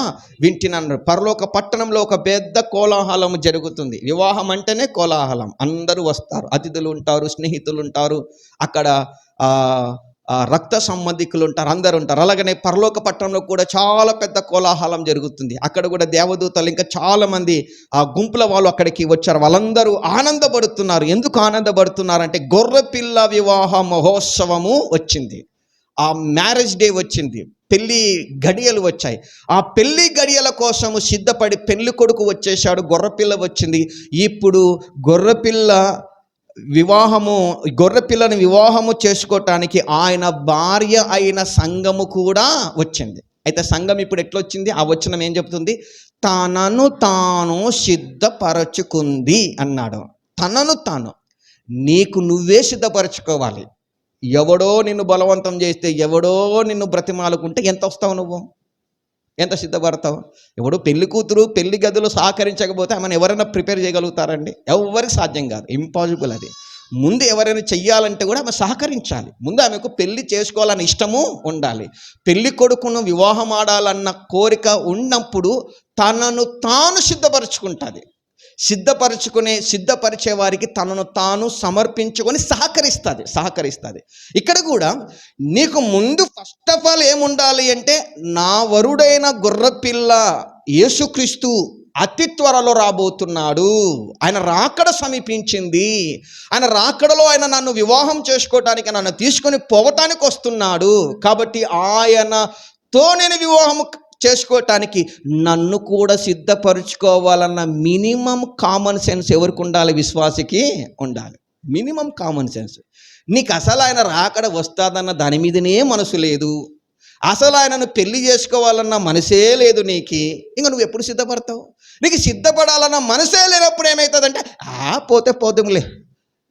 వింటినన్నారు. పరలోక పట్టణంలో ఒక పెద్ద కోలాహలం జరుగుతుంది. వివాహం అంటేనే కోలాహలం. అందరూ వస్తారు, అతిథులు ఉంటారు, స్నేహితులు ఉంటారు, అక్కడ రక్త సంబంధికులు ఉంటారు, అందరు ఉంటారు. అలాగనే పరలోక పట్టణంలో కూడా చాలా పెద్ద కోలాహలం జరుగుతుంది. అక్కడ కూడా దేవదూతలు ఇంకా చాలా మంది ఆ గుంపుల వాళ్ళు అక్కడికి వచ్చారు. వాళ్ళందరూ ఆనందపడుతున్నారు. ఎందుకు ఆనందపడుతున్నారంటే గొర్రెపిల్ల వివాహ మహోత్సవము వచ్చింది, ఆ మ్యారేజ్ డే వచ్చింది, పెళ్లి గడియలు వచ్చాయి. ఆ పెళ్లి గడియల కోసము సిద్ధపడి పెళ్లి కొడుకు వచ్చేసాడు, గొర్రెపిల్ల వచ్చింది. ఇప్పుడు గొర్రెపిల్లని వివాహము చేసుకోవటానికి ఆయన భార్య అయిన సంఘము కూడా వచ్చింది. అయితే సంఘం ఇప్పుడు ఎట్లొచ్చింది? ఆ వచనం ఏం చెప్తుంది? తనను తాను సిద్ధపరచుకుంది అన్నాడు. తనను తాను నీకు నువ్వే సిద్ధపరచుకోవాలి. ఎవడో నిన్ను బలవంతం చేస్తే, ఎవడో నిన్ను బ్రతిమాలుకుంటే ఎంత వస్తావు? నువ్వు ఎంత సిద్ధపడతావు? ఎవడు పెళ్లి కూతురు పెళ్లి గదులు సహకరించకపోతే ఆమెను ఎవరైనా ప్రిపేర్ చేయగలుగుతారండి? ఎవరికి సాధ్యం కాదు, ఇంపాసిబుల్. అది ముందు ఎవరైనా చెయ్యాలంటే కూడా ఆమె సహకరించాలి. ముందు ఆమెకు పెళ్లి చేసుకోవాలని ఇష్టము ఉండాలి. పెళ్లి కొడుకును వివాహం ఆడాలన్న కోరిక ఉన్నప్పుడు తనను తాను సిద్ధపరచుకుంటుంది. సిద్ధపరిచే వారికి తనను తాను సమర్పించుకొని సహకరిస్తుంది. ఇక్కడ కూడా నీకు ముందు ఫస్ట్ ఆఫ్ ఆల్ ఏముండాలి అంటే, నా వరుడైన గొర్రెపిల్ల యేసుక్రీస్తు అతి త్వరలో రాబోతున్నాడు, ఆయన రాకడ సమీపించింది, ఆయన రాకడలో ఆయన నన్ను వివాహం చేసుకోవటానికి, నన్ను తీసుకొని పోవటానికి వస్తున్నాడు. కాబట్టి ఆయనతో నేను వివాహం చేసుకోవటానికి నన్ను కూడా సిద్ధపరచుకోవాలన్న మినిమం కామన్ సెన్స్ ఎవరికి ఉండాలి? విశ్వాసికి ఉండాలి. Minimum common sense. నీకు అసలు ఆయన రాకడ వస్తాదన్న దాని మీదనే మనసు లేదు, అసలు ఆయనను పెళ్లి చేసుకోవాలన్న మనసే లేదు నీకు, ఇంకా నువ్వు ఎప్పుడు సిద్ధపడతావు? నీకు సిద్ధపడాలన్న మనసే లేనప్పుడు ఏమవుతుందంటే, పోతే పోదుములే,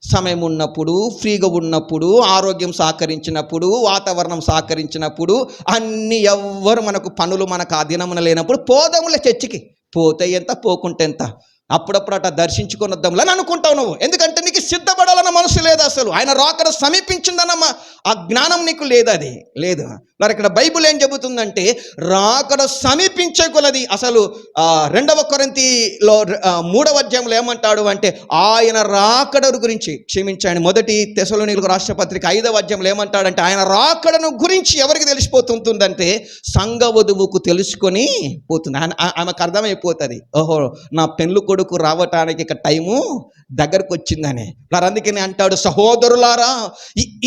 సమయం ఉన్నప్పుడు, ఫ్రీగా ఉన్నప్పుడు, ఆరోగ్యం సహకరించినప్పుడు, వాతావరణం సహకరించినప్పుడు, అన్ని ఎవ్వరు మనకు పనులు మనకు అధీనమున లేనప్పుడు పోదాములే చర్చికి. పోతే ఎంత, పోకుంటే ఎంత, అప్పుడప్పుడు అట్లా దర్శించుకొని వద్దాంలే అని అనుకుంటావు నువ్వు. ఎందుకంటే నీకు సిద్ధపడాలన్న మనసు లేదు, అసలు ఆయన రాకడ సమీపించిందన్న ఆ జ్ఞానం నీకు లేదు, అది లేదు. మరి ఇక్కడ బైబిల్ ఏం చెబుతుందంటే రాకడ సమీపించే కొలది అసలు 2 కొరింథీలో 3వ అధ్యాయంలో ఏమంటాడు అంటే ఆయన రాకడ గురించి, క్షమించండి, 1 తెస్సలోనికీయులకు రాసిన పత్రిక 5వ అధ్యాయంలో ఏమంటాడంటే ఆయన రాకడను గురించి ఎవరికి తెలిసిపోతుందంటే సంఘ వధువుకు తెలుసుకొని పోతుంది. ఆమెకు అర్థమైపోతుంది, ఓహో నా పెళ్ళి కొడుకు రావటానికి ఇక టైము దగ్గరకు వచ్చిందని. మరి అందుకని అంటాడు సహోదరులారా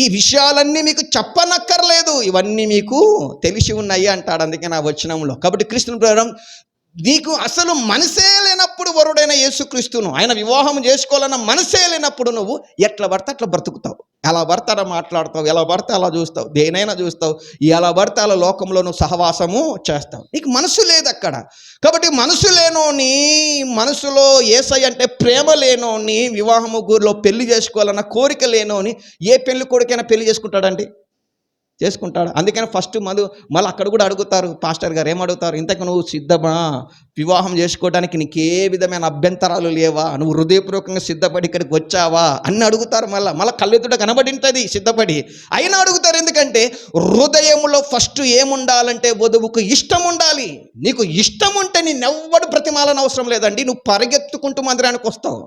ఈ విషయాలన్నీ మీకు చెప్పనక్కర్లేదు, ఇవన్నీ మీకు తెలిసి ఉన్నాయి అంటాడు. అందుకే నా వచనంలో. కాబట్టి క్రీస్తుని ప్రకారం నీకు అసలు మనసే లేనప్పుడు వరుడైన యేసుక్రీస్తును ఆయన వివాహం చేసుకోవాలన్న మనసే లేనప్పుడు నువ్వు ఎట్లా పడితే అట్లా బ్రతుకుతావు, ఎలా పడితే అలా మాట్లాడతావు, ఎలా పడితే అలా చూస్తావు, దేనైనా చూస్తావు, ఎలా పడితే అలా లోకంలో నువ్వు సహవాసము చేస్తావు. నీకు మనసు లేదు అక్కడ. కాబట్టి మనసు లేనోని, మనసులో యేసయ్య అంటే ప్రేమ లేనోని, వివాహము గురిలో పెళ్లి చేసుకోవాలన్న కోరిక లేనోని ఏ పెళ్లి కొడుకైనా పెళ్లి చేసుకుంటాడండి? చేసుకుంటాడు. అందుకని ఫస్ట్ మళ్ళీ అక్కడ కూడా అడుగుతారు, పాస్టర్ గారు ఏమడుగుతారు, ఇంతకు నువ్వు సిద్ధమా, వివాహం చేసుకోవడానికి నీకు ఏ విధమైన అభ్యంతరాలు లేవా, నువ్వు హృదయపూర్వకంగా సిద్ధపడి ఇక్కడికి వచ్చావా అని అడుగుతారు. మళ్ళీ కళ్ళెదుట కనబడి ఉంటుంది సిద్ధపడి, అయినా అడుగుతారు. ఎందుకంటే హృదయంలో ఫస్ట్ ఏముండాలంటే వధువుకు ఇష్టం ఉండాలి. నీకు ఇష్టం ఉంటే నిన్నెవ్వడు బ్రతిమాలని అవసరం లేదండి. నువ్వు పరిగెత్తుకుంటూ మందిరానికి వస్తావు,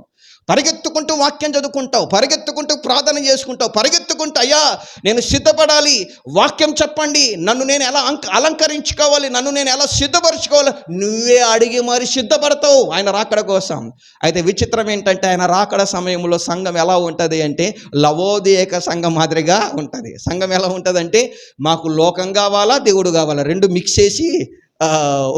పరిగెత్తుకుంటూ వాక్యం చదువుకుంటావు, పరిగెత్తుకుంటూ ప్రార్థన చేసుకుంటావు, పరిగెత్తుకుంటూ అయ్యా నేను సిద్ధపడాలి, వాక్యం చెప్పండి, నన్ను నేను ఎలా అలంకరించుకోవాలి, నన్ను నేను ఎలా సిద్ధపరచుకోవాలి, నువ్వే అడిగి మరి సిద్ధపడతావు ఆయన రాకడ కోసం. అయితే విచిత్రం ఏంటంటే ఆయన రాకడ సమయంలో సంఘం ఎలా ఉంటుంది అంటే లవోదియేక సంఘం మాదిరిగా ఉంటుంది. సంఘం ఎలా ఉంటుందంటే మాకు లోకం కావాలా, దేవుడు కావాలా, రెండు మిక్స్ చేసి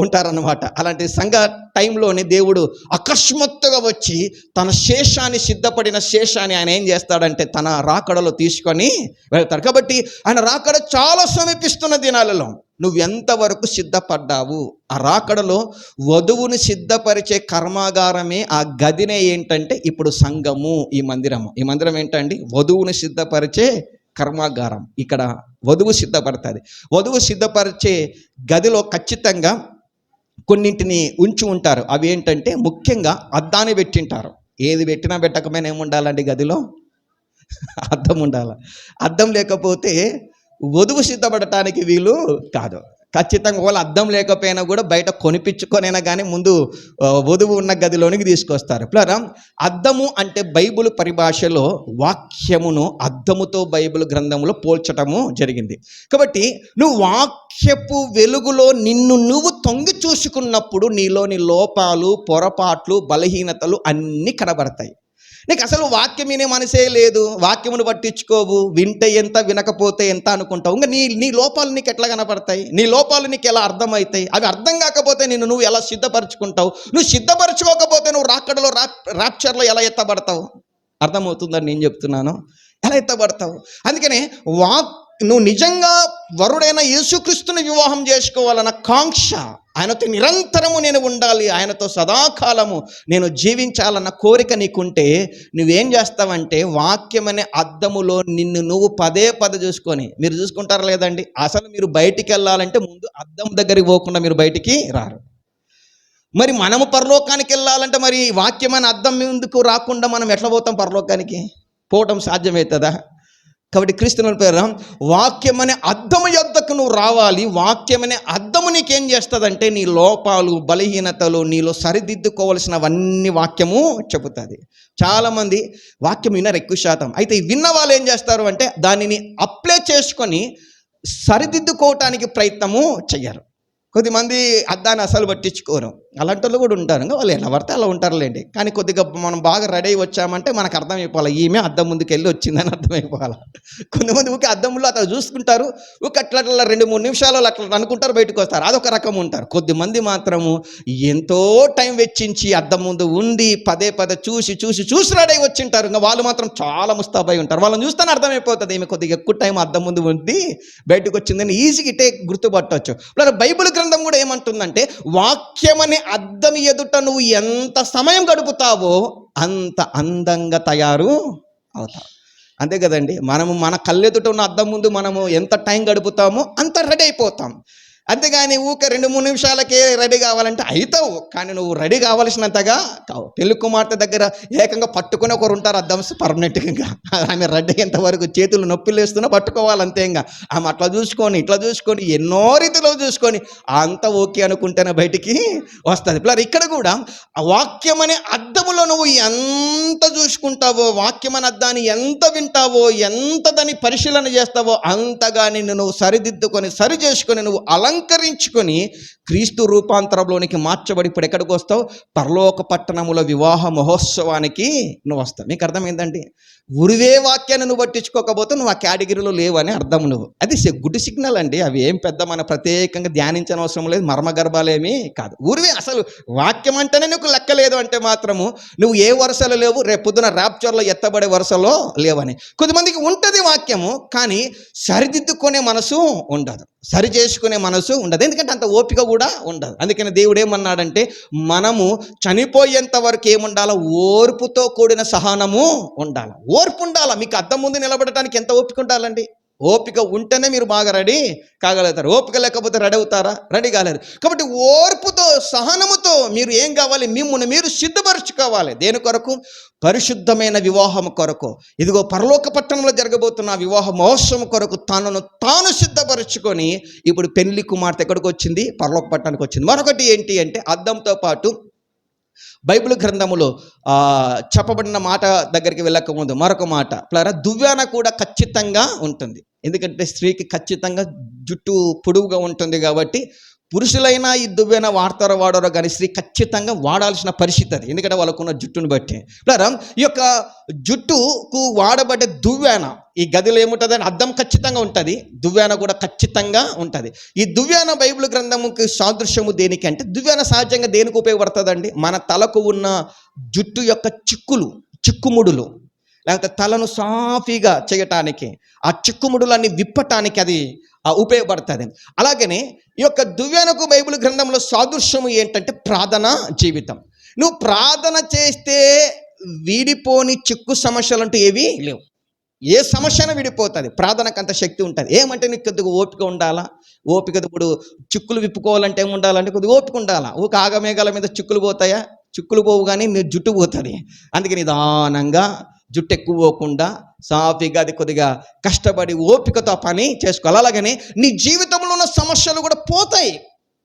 ఉంటారన్నమాట. అలాంటి సంఘ టైంలోని దేవుడు అకస్మాత్తుగా వచ్చి తన శేషాన్ని, సిద్ధపడిన శేషాన్ని ఆయన ఏం చేస్తాడంటే తన రాకడలో తీసుకొని వెళ్తాడు. కాబట్టి ఆయన రాకడ చాలా సమీపిస్తున్న దినాలలో నువ్వు ఎంతవరకు సిద్ధపడ్డావు? ఆ రాకడలో వధువుని సిద్ధపరిచే కర్మాగారమే, ఆ గదినే ఏంటంటే ఇప్పుడు సంఘము, ఈ మందిరం ఏంటండి? వధువుని సిద్ధపరిచే కర్మాగారం. ఇక్కడ వధువు సిద్ధపడుతుంది. వధువు సిద్ధపరిచే గదిలో ఖచ్చితంగా కొన్నింటిని ఉంచి ఉంటారు. అవి ఏంటంటే ముఖ్యంగా అద్దాన్ని పెట్టింటారు. ఏది పెట్టినా పెట్టకపోయినా ఏముండాలండి గదిలో? అద్దం ఉండాలి. అద్దం లేకపోతే వధువు సిద్ధపడటానికి వీలు కాదు. ఖచ్చితంగా వాళ్ళు అద్దం లేకపోయినా కూడా బయట కొనిపించుకొనైనా కానీ ముందు వధువు ఉన్న గదిలోనికి తీసుకొస్తారు. ప్లరా అద్దము అంటే బైబిల్ పరిభాషలో వాక్యమును అద్దముతో బైబిల్ గ్రంథంలో పోల్చటము జరిగింది. కాబట్టి నువ్వు వాక్యపు వెలుగులో నిన్ను నువ్వు తొంగి చూసుకున్నప్పుడు నీలోని లోపాలు, పొరపాట్లు, బలహీనతలు అన్నీ కనబడతాయి. నీకు అసలు వాక్యం వినే మనసే లేదు, వాక్యమును పట్టించుకోవు, వింటే ఎంత వినకపోతే ఎంత అనుకుంటావు. ఇంకా నీ లోపాలు నీకు ఎట్లా కనపడతాయి? నీ లోపాలు నీకు ఎలా అర్థమవుతాయి? అవి అర్థం కాకపోతే నువ్వు ఎలా సిద్ధపరచుకుంటావు? నువ్వు సిద్ధపరచుకోకపోతే నువ్వు రాకడలో రాప్చర్లో ఎలా ఎత్తబడతావు? అర్థమవుతుందని నేను చెప్తున్నాను, ఎలా ఎత్తబడతావు? అందుకనే నువ్వు నిజంగా వరుడైన యేసుక్రీస్తుని వివాహం చేసుకోవాలన్న కాంక్ష, ఆయనతో నిరంతరము నేను ఉండాలి, ఆయనతో సదాకాలము నేను జీవించాలన్న కోరిక నీకుంటే నువ్వేం చేస్తావంటే వాక్యం అనే అద్దములో నిన్ను నువ్వు పదే చూసుకొని, మీరు చూసుకుంటారా లేదండి? అసలు మీరు బయటికి వెళ్ళాలంటే ముందు అద్దం దగ్గరికి పోకుండా మీరు బయటికి రారు. మరి మనము పరలోకానికి వెళ్ళాలంటే మరి వాక్యం అనే అద్దం ముందుకు రాకుండా మనం ఎట్లా పోతాం పరలోకానికి? పోవటం సాధ్యమవుతుందా? కాబట్టి క్రీస్తుని పేరు వాక్యం అనే అద్దము యొద్దకు నువ్వు రావాలి. వాక్యం అనే అద్దము నీకేం చేస్తుందంటే నీ లోపాలు, బలహీనతలు, నీలో సరిదిద్దుకోవాల్సినవన్నీ వాక్యము చెబుతుంది. చాలామంది వాక్యం వినరు ఎక్కువ శాతం. అయితే విన్న వాళ్ళు ఏం చేస్తారు అంటే దానిని అప్లై చేసుకొని సరిదిద్దుకోవటానికి ప్రయత్నము చెయ్యరు. కొద్దిమంది అద్దాన్ని అసలు పట్టించుకోరు, అలాంటి వాళ్ళు కూడా ఉంటారు. ఇంకా వాళ్ళు ఎలా పడితే అలా ఉంటారులేండి. కానీ కొద్దిగా మనం బాగా రెడీ అయ్యి వచ్చామంటే మనకు అర్థమైపోవాలి, ఈమె అద్దం ముందుకు వెళ్ళి వచ్చిందని అర్థమైపోవాలి. కొంతమంది ఊకే అద్దంలో అట్లా చూసుకుంటారు, ఊకే అట్లా 2-3 నిమిషాలు అట్లా అనుకుంటారు, బయటకు వస్తారు, అదొక రకం ఉంటారు. కొద్దిమంది మాత్రము ఎంతో టైం వెచ్చించి అద్దం ముందు ఉండి పదే చూసి రెడీ అయ్యి వచ్చింటారు. ఇంకా వాళ్ళు మాత్రం చాలా ముస్తాబై ఉంటారు. వాళ్ళని చూస్తేనే అర్థమైపోతుంది ఈమె కొద్దిగా ఎక్కువ టైం అద్దం ముందు ఉండి బయటకు వచ్చిందని ఈజీగా ఇటే గుర్తుపట్టవచ్చు. బైబిల్ గ్రంథం కూడా ఏమంటుందంటే వాక్యం అనే అద్దం ఎదుట నువ్వు ఎంత సమయం గడుపుతావో అంత అందంగా తయారు అవుతావు. అంతే కదండి? మనము మన కళ్ళెదుట ఉన్న అద్దం ముందు మనము ఎంత టైం గడుపుతామో అంత రెడీ అయిపోతాం. అంతేగాని ఊక 2-3 నిమిషాలకే రెడీ కావాలంటే అవుతావు, కానీ నువ్వు రెడీ కావాల్సినంతగా కావు. పెళ్లి కుమార్తె దగ్గర ఏకంగా పట్టుకుని ఒకరు ఉంటారు అద్దం పర్మనెంట్గా. ఆమె రెడీ అయ్యేంత వరకు చేతులు నొప్పిలు వేస్తున్నా పట్టుకోవాలి అంతే. ఇంకా ఆమె అట్లా చూసుకొని ఇట్లా చూసుకొని ఎన్నో రీతిలో చూసుకొని అంత ఓకే అనుకుంటేనే బయటికి వస్తుంది. ప్లస్ ఇక్కడ కూడా ఆ వాక్యం అనే అద్దములో నువ్వు ఎంత చూసుకుంటావో, వాక్యం అనే అద్దాన్ని ఎంత వింటావో, ఎంత దాన్ని పరిశీలన చేస్తావో అంతగా నిన్ను నువ్వు సరిదిద్దుకొని సరి చేసుకొని నువ్వు అలంకరించుకొని క్రీస్తు రూపాంతరంలోనికి మార్చబడి ఇప్పుడు ఎక్కడికి వస్తావు? పరలోక పట్టణముల వివాహ మహోత్సవానికి నువ్వు వస్తావు. మీకు అర్థమైందండి? ఉరివే వాక్యాన్ని నువ్వు పట్టించుకోకపోతే నువ్వు ఆ కేటగిరీలో లేవని అర్థం. నువ్వు అది గుడ్ సిగ్నల్ అండి. అవి ఏం పెద్ద మన ప్రత్యేకంగా ధ్యానించిన అవసరం లేదు, మర్మగర్భాలేమీ కాదు. ఊరివే అసలు వాక్యం అంటేనే నీకు లెక్కలేదు అంటే మాత్రము నువ్వు ఏ వరుసలో లేవు, రేపు పొద్దున ర్యాప్చర్లో ఎత్తబడే వరుసలో లేవని. కొద్దిమందికి ఉంటుంది వాక్యము, కానీ సరిదిద్దుకునే మనసు ఉండదు, సరి చేసుకునే మనసు ఉండదు, ఎందుకంటే అంత ఓపిక కూడా ఉండదు. అందుకని దేవుడు ఏమన్నాడంటే మనము చనిపోయేంత వరకు ఏముండాలో? ఓర్పుతో కూడిన సహనము ఉండాలి. ఓర్పు ఉండాలి. మీకు అద్దం ముందు నిలబడటానికి ఎంత ఓపిక ఉండాలండి? ఓపిక ఉంటేనే మీరు బాగా రెడీ కాగలుగుతారు. ఓపిక లేకపోతే రెడీ అవుతారా? రెడీ కాలేరు. కాబట్టి ఓర్పుతో సహనముతో మీరు ఏం కావాలి? మిమ్మును మీరు సిద్ధపరచుకోవాలి. దేని కొరకు? పరిశుద్ధమైన వివాహం కొరకు. ఇదిగో పరలోక పట్టణంలో జరగబోతున్న వివాహ మహోత్సవం కొరకు తనను తాను సిద్ధపరచుకొని ఇప్పుడు పెళ్లి కుమార్తె ఎక్కడికి వచ్చింది? పరలోక పట్టణానికి వచ్చింది. మరొకటి ఏంటి అంటే అద్దంతో పాటు బైబిల్ గ్రంథములో చెప్పబడిన మాట దగ్గరికి వెళ్ళకముందు మరొక మాట, దువ్వాన కూడా ఖచ్చితంగా ఉంటుంది. ఎందుకంటే స్త్రీకి ఖచ్చితంగా జుట్టు పొడువుగా ఉంటుంది కాబట్టి పురుషులైనా ఈ దువ్వెన వాడతారో వాడారో కానీ స్త్రీ ఖచ్చితంగా వాడాల్సిన పరిస్థితి అది, ఎందుకంటే వాళ్ళకున్న జుట్టును బట్టి. ఈ యొక్క జుట్టుకు వాడబడే దువ్వెన ఈ గదిలో ఏముంటుంది? అద్దం ఖచ్చితంగా ఉంటుంది, దువ్వెన కూడా ఖచ్చితంగా ఉంటుంది. ఈ దువ్వెన బైబిల్ గ్రంథముకి సాదృశ్యము దేనికి అంటే, దువ్వెన సహజంగా దేనికి ఉపయోగపడుతుందండి? మన తలకు ఉన్న జుట్టు యొక్క చిక్కుముడులు లేకపోతే తలను సాఫీగా చేయటానికి, ఆ చిక్కుముడులన్నీ విప్పటానికి అది ఉపయోగపడుతుంది. అలాగనే ఈ యొక్క దువ్వెనకు బైబిల్ గ్రంథంలో సాదృశ్యము ఏంటంటే ప్రార్థన జీవితం. నువ్వు ప్రార్థన చేస్తే వీడిపోని చిక్కు సమస్యలు అంటూ ఏవి లేవు. ఏ సమస్యన విడిపోతుంది, ప్రార్థనకు అంత శక్తి ఉంటుంది. ఏమంటే నీకు కొద్దిగా ఓపిక ఉండాలా. ఓపిక ఇప్పుడు చిక్కులు విప్పుకోవాలంటే ఏమి ఉండాలంటే కొద్దిగా ఓపిక ఉండాలా. ఊక ఆగమేఘాల మీద చిక్కులు పోతాయా? చిక్కులు పోవు కానీ నీ జుట్టు పోతుంది. అందుకే నిదానంగా జుట్టు ఎక్కువ పోకుండా సాఫీగా అది కొద్దిగా కష్టపడి ఓపికతో పని చేసుకోవాలి. అలాగనే నీ జీవితంలో ఉన్న సమస్యలు కూడా పోతాయి,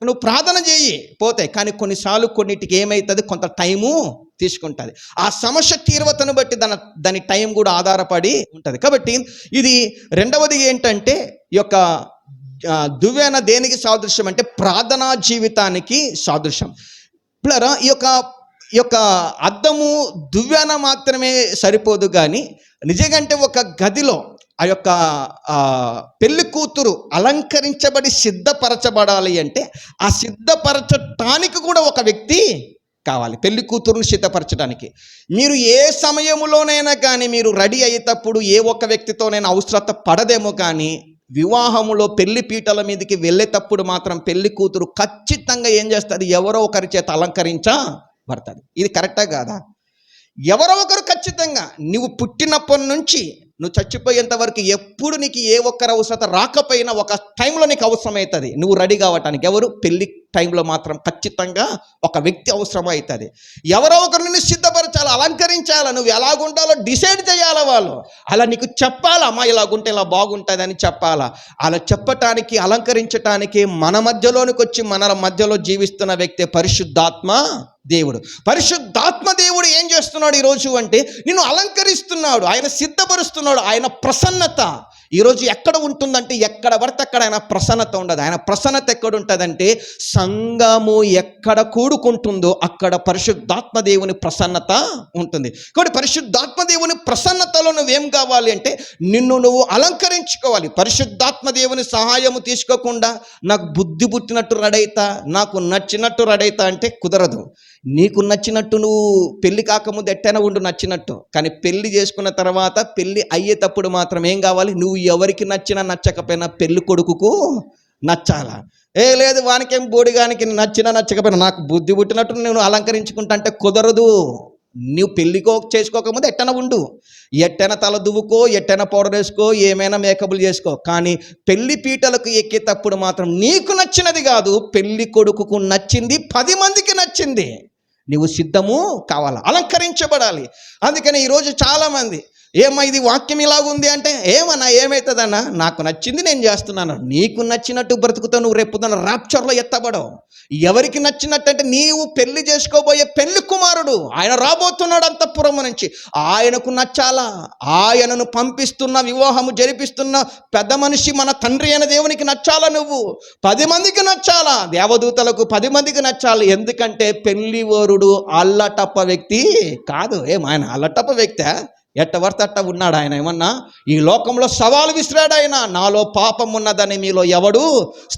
నువ్వు ప్రార్థన చేయి, పోతాయి. కానీ కొన్నిసార్లు కొన్నిటికి ఏమవుతుంది? కొంత టైము తీసుకుంటుంది. ఆ సమస్య తీవ్రతను బట్టి దాని టైం కూడా ఆధారపడి ఉంటుంది. కాబట్టి ఇది రెండవది ఏంటంటే ఈ యొక్క దువ్వెన దేనికి సాదృశ్యం అంటే ప్రార్థనా జీవితానికి సాదృశ్యం. ఈ యొక్క అద్దము దువ్వెన మాత్రమే సరిపోదు, కానీ నిజంగా ఒక గదిలో ఆ యొక్క పెళ్లి కూతురు అలంకరించబడి సిద్ధపరచబడాలి అంటే ఆ సిద్ధపరచటానికి కూడా ఒక వ్యక్తి కావాలి. పెళ్లి కూతురుని సిద్ధపరచడానికి మీరు ఏ సమయంలోనైనా కానీ మీరు రెడీ అయ్యేటప్పుడు ఏ ఒక్క వ్యక్తితోనైనా అవసరత పడదేమో, కానీ వివాహములో పెళ్లి పీటల మీదకి వెళ్ళేటప్పుడు మాత్రం పెళ్లి కూతురు ఖచ్చితంగా ఏం చేస్తుంది? ఎవరో ఒకరి చేత అలంకరించబడుతుంది. ఇది కరెక్టా కాదా? ఎవరో ఒకరు ఖచ్చితంగా. నువ్వు పుట్టినప్పటి నుంచి నువ్వు చచ్చిపోయేంత వరకు ఎప్పుడు నీకు ఏ ఒక్కరు అవసరత రాకపోయినా ఒక టైంలో నీకు అవసరమవుతుంది నువ్వు రెడీ కావటానికి. ఎవరు? పెళ్లి టైంలో మాత్రం ఖచ్చితంగా ఒక వ్యక్తి అవసరం అవుతుంది. ఎవరో ఒకరు నిన్ను సిద్ధపరచాలి, అలంకరించాలా, నువ్వు ఎలాగుంటాలో డిసైడ్ చేయాలా. వాళ్ళు అలా నీకు చెప్పాలా, అమ్మా ఇలాగుంటే ఇలా బాగుంటుంది అని చెప్పాలా. అలా చెప్పటానికి అలంకరించటానికి మన మధ్యలోనికి వచ్చి మన మధ్యలో జీవిస్తున్న వ్యక్తి పరిశుద్ధాత్మ దేవుడు. పరిశుద్ధాత్మ దేవుడు ఏం చేస్తున్నాడు ఈరోజు అంటే నిన్ను అలంకరిస్తున్నాడు, ఆయన సిద్ధపరుస్తున్నాడు. ఆయన ప్రసన్నత ఈరోజు ఎక్కడ ఉంటుందంటే ఎక్కడ పడితే అక్కడ ఆయన ప్రసన్నత ఉండదు. ఆయన ప్రసన్నత ఎక్కడ ఉంటుందంటే సంఘము ఎక్కడ కూడుకుంటుందో అక్కడ పరిశుద్ధాత్మ దేవుని ప్రసన్నత ఉంటుంది. కాబట్టి పరిశుద్ధాత్మ దేవుని ప్రసన్నతలో నువ్వేం కావాలి అంటే నిన్ను నువ్వు అలంకరించుకోవాలి. పరిశుద్ధాత్మ దేవుని సహాయము తీసుకోకుండా నాకు బుద్ధి పుట్టినట్టు రెడైతా, నాకు నచ్చినట్టు రెడైతా అంటే కుదరదు. నీకు నచ్చినట్టు నువ్వు పెళ్లి కాకముందు ఎట్టైనా ఉండు నచ్చినట్టు, కానీ పెళ్లి చేసుకున్న తర్వాత పెళ్లి అయ్యేటప్పుడు మాత్రం ఏం కావాలి? నువ్వు ఎవరికి నచ్చినా నచ్చకపోయినా పెళ్లి కొడుకుకు నచ్చాలా. లేదు వానికేం బోడిగానికి నచ్చినా నచ్చకపోయినా నాకు బుద్ధి పుట్టినట్టు నేను అలంకరించుకుంటా అంటే కుదరదు. నువ్వు పెళ్ళికో చేసుకోకముందు ఎట్టన ఉండు, ఎట్టన తల దువ్వుకో, ఎట్టన పౌడర్ వేసుకో, ఏమైనా మేకప్లు చేసుకో, కానీ పెళ్లి పీటలకు ఎక్కేటప్పుడు మాత్రం నీకు నచ్చినది కాదు, పెళ్లి కొడుకుకు నచ్చింది, 10 మందికి నచ్చింది. నువ్వు సిద్ధము కావాలా, అలంకరించబడాలి. అందుకని ఈరోజు చాలామంది ఏమా ఇది వాక్యం ఇలాగుంది అంటే, ఏమన్నా ఏమవుతుందన్నా, నాకు నచ్చింది నేను చేస్తున్నాను. నీకు నచ్చినట్టు బ్రతుకుతావు, నువ్వు రేపు రాప్చర్లో ఎత్తబడవు. ఎవరికి నచ్చినట్టు అంటే, నీవు పెళ్లి చేసుకోబోయే పెళ్లి కుమారుడు, ఆయన రాబోతున్నాడు అంతఃపురం నుంచి, ఆయనకు నచ్చాలా. ఆయనను పంపిస్తున్న, వివాహము జరిపిస్తున్న పెద్ద మనిషి మన తండ్రి అయిన దేవునికి నచ్చాలా. నువ్వు 10 మందికి నచ్చాలా, దేవదూతలకు 10 మందికి నచ్చాలి. ఎందుకంటే పెళ్లి వరుడు అల్లటప్ప వ్యక్తి కాదు. ఆయన అల్లటప్ప వ్యక్తి ఎట్ట వర్త అట్ట ఉన్నాడు. ఆయన ఏమన్నా ఈ లోకంలో సవాలు విసిరాడు. ఆయన నాలో పాపం ఉన్నదని మీలో ఎవడు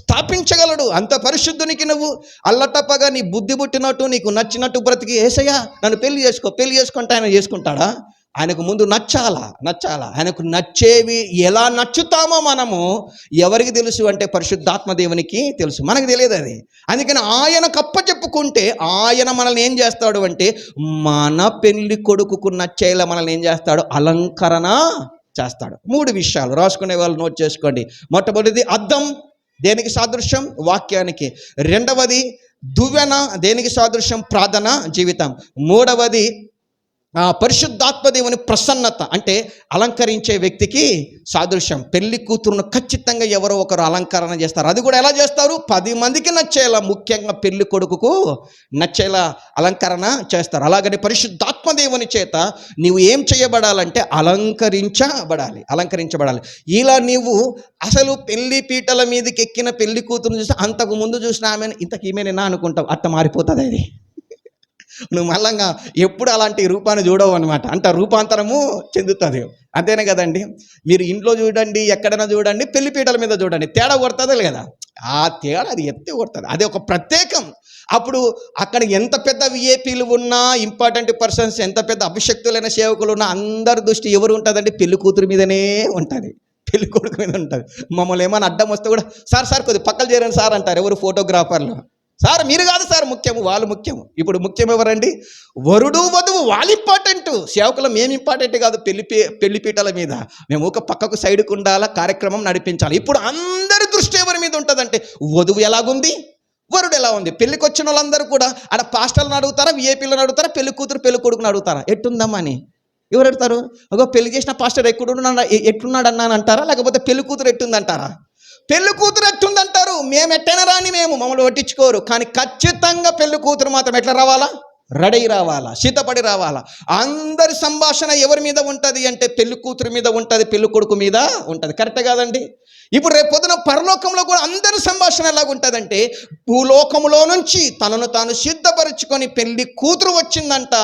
స్థాపించగలడు. అంత పరిశుద్ధునికి నువ్వు అల్లటప్పగా నీ బుద్ధి పుట్టినట్టు నీకు నచ్చినట్టు బ్రతికి ఏసయ్యా నన్ను పెళ్లి చేసుకుంటే ఆయన చేసుకుంటాడా? ఆయనకు ముందు నచ్చాలా. ఆయనకు నచ్చేవి ఎలా నచ్చుతామో మనము ఎవరికి తెలుసు అంటే పరిశుద్ధాత్మ దేవునికి తెలుసు, మనకు తెలియదు అది. అందుకని ఆయన కప్పచెప్పుకుంటే ఆయన మనల్ని ఏం చేస్తాడు అంటే, మన పెళ్లి కొడుకుకు నచ్చేలా మనల్ని ఏం చేస్తాడు, అలంకరణ చేస్తాడు. 3 విషయాలు రాసుకునే వాళ్ళు నోట్ చేసుకోండి. మొట్టమొదటిది అద్దం, దేనికి సాదృశ్యం, వాక్యానికి. రెండవది దువ్వెన, దేనికి సాదృశ్యం, ప్రార్థన జీవితం. మూడవది పరిశుద్ధాత్మ దేవుని ప్రసన్నత, అంటే అలంకరించే వ్యక్తికి సాదృశ్యం. పెళ్లి కూతురును ఖచ్చితంగా ఎవరో ఒకరు అలంకరణ చేస్తారు. అది కూడా ఎలా చేస్తారు, 10 మందికి నచ్చేలా, ముఖ్యంగా పెళ్లి కొడుకుకు నచ్చేలా అలంకరణ చేస్తారు. అలాగని పరిశుద్ధాత్మ దేవుని చేత నీవు ఏం చేయబడాలంటే అలంకరించబడాలి. ఇలా నీవు అసలు పెళ్లి పీటల మీదకి ఎక్కిన పెళ్లి కూతురుని చూస్తే అంతకు ముందు చూసిన ఆమెను ఇంతకు ఈమెనేనా అనుకుంటావు. అట్ట మారిపోతుంది అది. నువ్వు మళ్ళంగా ఎప్పుడు అలాంటి రూపాన్ని చూడవు అనమాట. అంటే రూపాంతరము చెందుతుంది. అంతేనే కదండి. మీరు ఇంట్లో చూడండి, ఎక్కడైనా చూడండి, పెళ్లిపీటల మీద చూడండి, తేడా కొడుతుంది కదా. ఆ తేడా అది ఎత్తే కొడుతుంది, అది ఒక ప్రత్యేకం. అప్పుడు అక్కడ ఎంత పెద్ద విఐపీలు ఉన్నా, ఇంపార్టెంట్ పర్సన్స్, ఎంత పెద్ద అభిషక్తులైన సేవకులు ఉన్నా, అందరి దృష్టి ఎవరు ఉంటుందండి, పెళ్లి కూతురు మీదనే ఉంటుంది, పెళ్లి కొడుకు మీద ఉంటుంది. మమ్మల్ని ఏమైనా అడ్డం వస్తే కూడా సార్ కొద్దిగా పక్కలు చేరండి సార్ అంటారు ఎవరు, ఫోటోగ్రాఫర్లు. సార్ మీరు కాదు సార్ ముఖ్యము, వాళ్ళు ముఖ్యము. ఇప్పుడు ముఖ్యం ఎవరండి, వరుడు వధువు, వాళ్ళు ఇంపార్టెంట్. సేవకులు మేము ఇంపార్టెంట్ కాదు. పెళ్లిపీటల మీద మేము ఒక పక్కకు సైడ్కు ఉండాలా, కార్యక్రమం నడిపించాలి. ఇప్పుడు అందరి దృష్టి ఎవరి మీద ఉంటుందంటే, వధువు ఎలాగుంది, వరుడు ఎలా ఉంది. పెళ్లికి వచ్చిన వాళ్ళందరూ కూడా ఆడ పాస్టర్లను అడుగుతారా, విఐపీలను అడుగుతారా, పెళ్లి కూతురు పెళ్లి కొడుకుని అడుగుతారా, ఎట్టుందమ్మా అని. ఎవరు అడుగుతారు? ఒక పెళ్లి చేసిన పాస్టర్ ఎట్లున్నాడు అన్నాను అంటారా, లేకపోతే పెళ్లి కూతురు ఎట్టుందంటారా? పెళ్లి కూతురు ఎట్టుందంటారు. మేము ఎట్టైనా రాని, మమ్మల్ని పట్టించుకోరు. కానీ ఖచ్చితంగా పెళ్లి కూతురు మాత్రం ఎట్లా రావాలా, రెడీ రావాలా, సిద్ధపడి రావాలా. అందరి సంభాషణ ఎవరి మీద ఉంటుంది అంటే, పెళ్లి కూతురు మీద ఉంటుంది, పెళ్లి కొడుకు మీద ఉంటుంది. కరెక్టే కాదండి. ఇప్పుడు రేపు పొద్దున పరలోకంలో కూడా అందరి సంభాషణ ఎలాగుంటుందంటే, భూలోకంలో నుంచి తనను తాను సిద్ధపరుచుకొని పెళ్లి కూతురు వచ్చిందంట,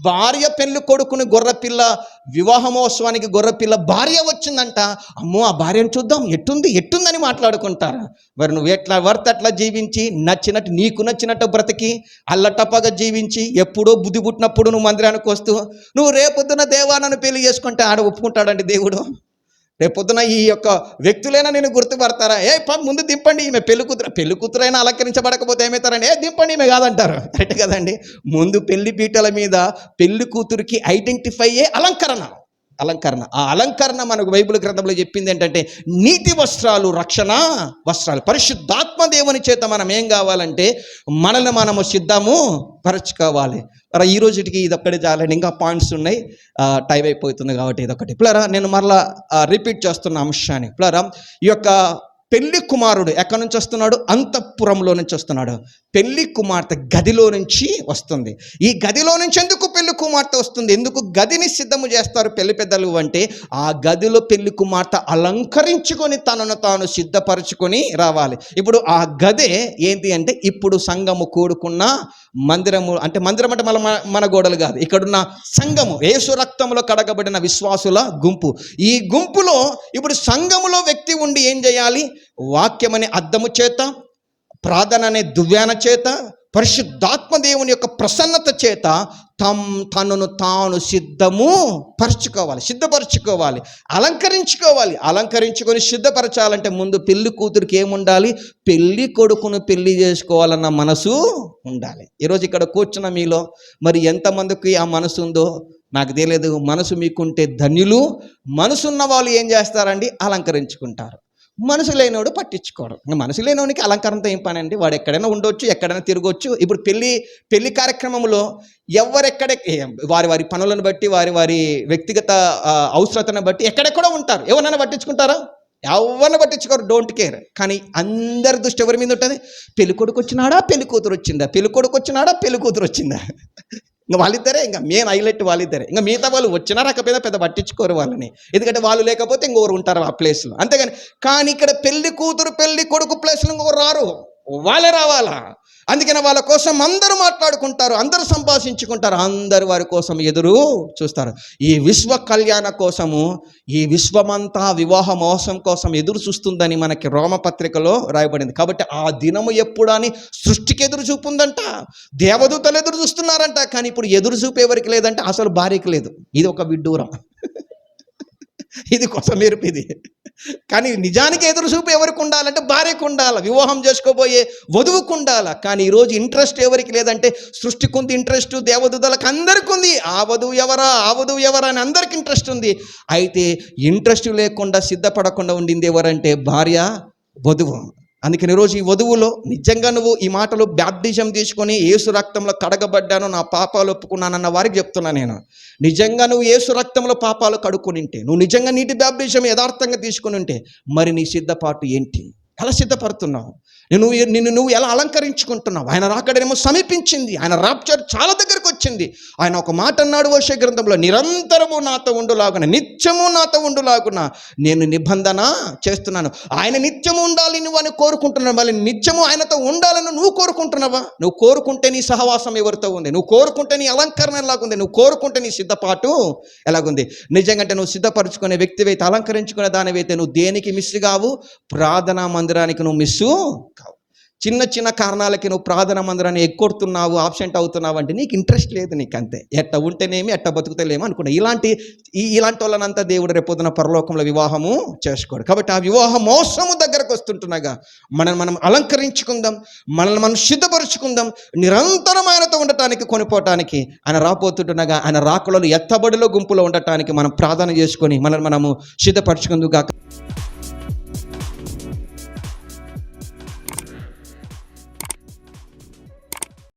భార్య పెళ్లి కొడుకుని గొర్రెపిల్ల వివాహమోత్సవానికి గొర్రెపిల్ల భార్య వచ్చిందంట. అమ్మో ఆ భార్యను చూద్దాం ఎట్టుందని మాట్లాడుకుంటారు. మరి నువ్వు ఎట్లా అట్లా జీవించి నీకు నచ్చినట్టు బ్రతికి అల్లటప్పగా జీవించి ఎప్పుడో బుద్ధి పుట్టినప్పుడు నువ్వు మందిరానికి వస్తూ నువ్వు రేపొద్దున దేవానను పెళ్లి చేసుకుంటే ఆడ ఒప్పుకుంటాడండి దేవుడు? రేపొద్దున ఈ యొక్క వ్యక్తులైనా నేను గుర్తుపడతారా? ముందు దింపండి, ఈమె పెళ్లి కూతురైనా అలంకరించబడకపోతే ఏమవుతారండి, దింపండి ఈమె కాదంటారు. కరెక్ట్ కదండి. ముందు పెళ్లి పీటల మీద పెళ్లి కూతురికి ఐడెంటిఫై అయ్యే అలంకరణ. ఆ అలంకరణ మనకు బైబిల్ గ్రంథంలో చెప్పింది ఏంటంటే, నీతి వస్త్రాలు, రక్షణ వస్త్రాలు. పరిశుద్ధాత్మ దేవుని చేత మనం ఏం కావాలంటే, మనల్ని మనము సిద్ధము పరచుకోవాలి. ఈ రోజుకి ఇదొక్కడే చాలండి, ఇంకా పాయింట్స్ ఉన్నాయి, టైం అయిపోతుంది కాబట్టి ఇదొకటి. పిల్లరా నేను మరలా రిపీట్ చేస్తున్న అంశాన్ని. పిల్లరా ఈ యొక్క పెళ్లి కుమారుడు ఎక్కడి నుంచి వస్తున్నాడు, అంతఃపురంలో నుంచి వస్తున్నాడు. పెళ్లి కుమార్తె గదిలో నుంచి వస్తుంది. ఈ గదిలో నుంచి ఎందుకు పెళ్లి కుమార్తె వస్తుంది, ఎందుకు గదిని సిద్ధము చేస్తారు పెళ్లి పెద్దలు అంటే, ఆ గదిలో పెళ్లి కుమార్తె అలంకరించుకొని తనను తాను సిద్ధపరచుకొని రావాలి. ఇప్పుడు ఆ గదే ఏంటి అంటే, ఇప్పుడు సంఘము కూడుకున్న మందిరము. అంటే మందిరం అంటే మన గోడలు కాదు, ఇక్కడున్న సంఘము, యేసు రక్తంలో కడగబడిన విశ్వాసుల గుంపు. ఈ గుంపులో ఇప్పుడు సంఘములో వ్యక్తి ఉండి ఏం చేయాలి, వాక్యం అనే అద్దము చేత, ప్రార్థన అనే దువ్యాన చేత, పరిశుద్ధాత్మ దేవుని యొక్క ప్రసన్నత చేత తనను తాను సిద్ధపరచుకోవాలి, అలంకరించుకొని సిద్ధపరచాలంటే ముందు పెళ్లి కూతురికి ఏముండాలి? పెళ్లి కొడుకును పెళ్లి చేసుకోవాలన్న మనసు ఉండాలి. ఈరోజు ఇక్కడ కూర్చున్న మీలో మరి ఎంతమందికి ఆ మనసు ఉందో నాకు తెలియదు. మనసు మీకుంటే ధన్యులు. మనసున్న వాళ్ళు ఏం చేస్తారండి? అలంకరించుకుంటారు. మనసు లేనివాడు పట్టించుకోవడం. మనసు లేనివానికి అలంకారంతో ఏం పని అండి? వాడు ఎక్కడైనా ఉండొచ్చు, ఎక్కడైనా తిరగొచ్చు. ఇప్పుడు పెళ్లి కార్యక్రమంలో ఎవరెక్కడ వారి పనులను బట్టి, వారి వ్యక్తిగత అవసరతను బట్టి ఎక్కడెక్కడో ఉంటారు. ఎవరైనా పట్టించుకుంటారా? ఎవరిని పట్టించుకోరు, డోంట్ కేర్. కానీ అందరి దృష్టి ఎవరి మీద ఉంటుంది? పెళ్లి కొడుకు వచ్చినాడా, పెళ్లి కూతురు వచ్చిందా, పెళ్లి కొడుకు వచ్చినాడా, పెళ్లి కూతురు వచ్చిందా. ఇంకా వాళ్ళిద్దరే, ఇంకా మెయిన్ హైలైట్ వాళ్ళిద్దరే. ఇంకా మిగతా వాళ్ళు వచ్చినా రాకపోయినా పెద్ద పట్టించుకోరు వాళ్ళని, ఎందుకంటే వాళ్ళు లేకపోతే ఇంకొకరు ఉంటారు ఆ ప్లేస్లో, అంతేగాని. కానీ ఇక్కడ పెళ్లి కూతురు పెళ్లి కొడుకు ప్లేస్లో ఇంకొకరు రారు, వాళ్ళే రావాలా. అందుకని వాళ్ళ కోసం అందరూ మాట్లాడుకుంటారు, అందరూ సంభాషించుకుంటారు, అందరూ వారి కోసం ఎదురు చూస్తారు. ఈ విశ్వ కళ్యాణ కోసము, ఈ విశ్వమంతా వివాహ మోసం కోసం ఎదురు చూస్తుందని మనకి రోమపత్రికలో రాయబడింది. కాబట్టి ఆ దినము ఎప్పుడు అని సృష్టికి ఎదురు చూపు ఉందంట, దేవదూతలు ఎదురు చూస్తున్నారంట. కానీ ఇప్పుడు ఎదురు చూపు ఎవరికి లేదంటే అసలు భార్యకి లేదు. ఇది ఒక విడ్డూరం, ఇది కొసమెరుపు ఇది. కానీ నిజానికి ఎదురు చూపు ఎవరికి ఉండాలంటే భార్యకు ఉండాలి, వివాహం చేసుకోబోయే వధువుకు ఉండాలి. కానీ ఈరోజు ఇంట్రెస్ట్ ఎవరికి లేదంటే సృష్టికి ఉంది ఇంట్రెస్ట్, దేవదూతలకు అందరికీ ఉంది. ఆ వధువు ఎవరా అని అందరికి ఇంట్రెస్ట్ ఉంది. అయితే ఇంట్రెస్ట్ లేకుండా సిద్ధపడకుండా ఉండింది ఎవరంటే భార్య, వధువు. అందుకని ఈరోజు ఈ వధువులో నిజంగా నువ్వు ఈ మాటలు బ్యాప్టిజం తీసుకొని యేసు రక్తంలో కడగబడ్డాను, నా పాపాలు ఒప్పుకున్నానన్న వారికి చెప్తున్నా నేను. నిజంగా నువ్వు యేసు రక్తంలో పాపాలు కడుక్కొని ఉంటే, నువ్వు నిజంగా నీటి బ్యాప్టిజం యథార్థంగా తీసుకొని ఉంటే, మరి నీ సిద్ధపాటు ఏంటి? ఎలా సిద్ధపడుతున్నావు? నువ్వు ఎలా అలంకరించుకుంటున్నావు? ఆయన రాకడేమో సమీపించింది, ఆయన రాప్చర్ చాలా దగ్గరకు వచ్చింది. ఆయన ఒక మాట అన్నాడు హోషేయ గ్రంథంలో, నిరంతరము నాతో ఉండులాగున, నిత్యము నాతో ఉండులాగున నేను నిబంధన చేస్తున్నాను. ఆయన నిత్యము ఉండాలి నువ్వు అని కోరుకుంటున్నావు. మళ్ళీ నిత్యము ఆయనతో ఉండాలని నువ్వు కోరుకుంటున్నావా? నువ్వు కోరుకుంటే నీ సహవాసం ఎవరితో ఉంది, నువ్వు కోరుకుంటే నీ అలంకరణ ఎలాగుంది, నువ్వు కోరుకుంటే నీ సిద్ధపాటు ఎలాగుంది? నిజంగా నువ్వు సిద్ధపరచుకునే వ్యక్తివైతే, అలంకరించుకునే దానివైతే నువ్వు దేనికి మిస్ కావు? ప్రార్థనా మందిరానికి నువ్వు మిస్సు కావు. చిన్న కారణాలకి నువ్వు ప్రార్థనా మందిరాన్ని ఎక్కొడుతున్నావు, ఆబ్సెంట్ అవుతున్నావు అంటే నీకు ఇంట్రెస్ట్ లేదు, నీకు అంతే. ఎట్ట ఉంటేనేమి, ఎట్ట బతుకుతలేమో అనుకున్నా. ఇలాంటి వాళ్ళనంతా దేవుడు రేపొద్దున పరలోకంలో వివాహము చేసుకోడు. కాబట్టి ఆ వివాహ మోసము దగ్గరకు వస్తుంటున్నాగా మనం అలంకరించుకుందాం, మనల్ని మనం సిద్ధపరుచుకుందాం, నిరంతరం ఆయనతో ఉండటానికి, కొనిపోవటానికి. ఆయన రాపోతుంటున్నాగా ఆయన రాకలలో ఎత్తబడిలో గుంపులో ఉండటానికి మనం ప్రార్థన చేసుకొని మనము సిద్ధపరచుకుందుగాక.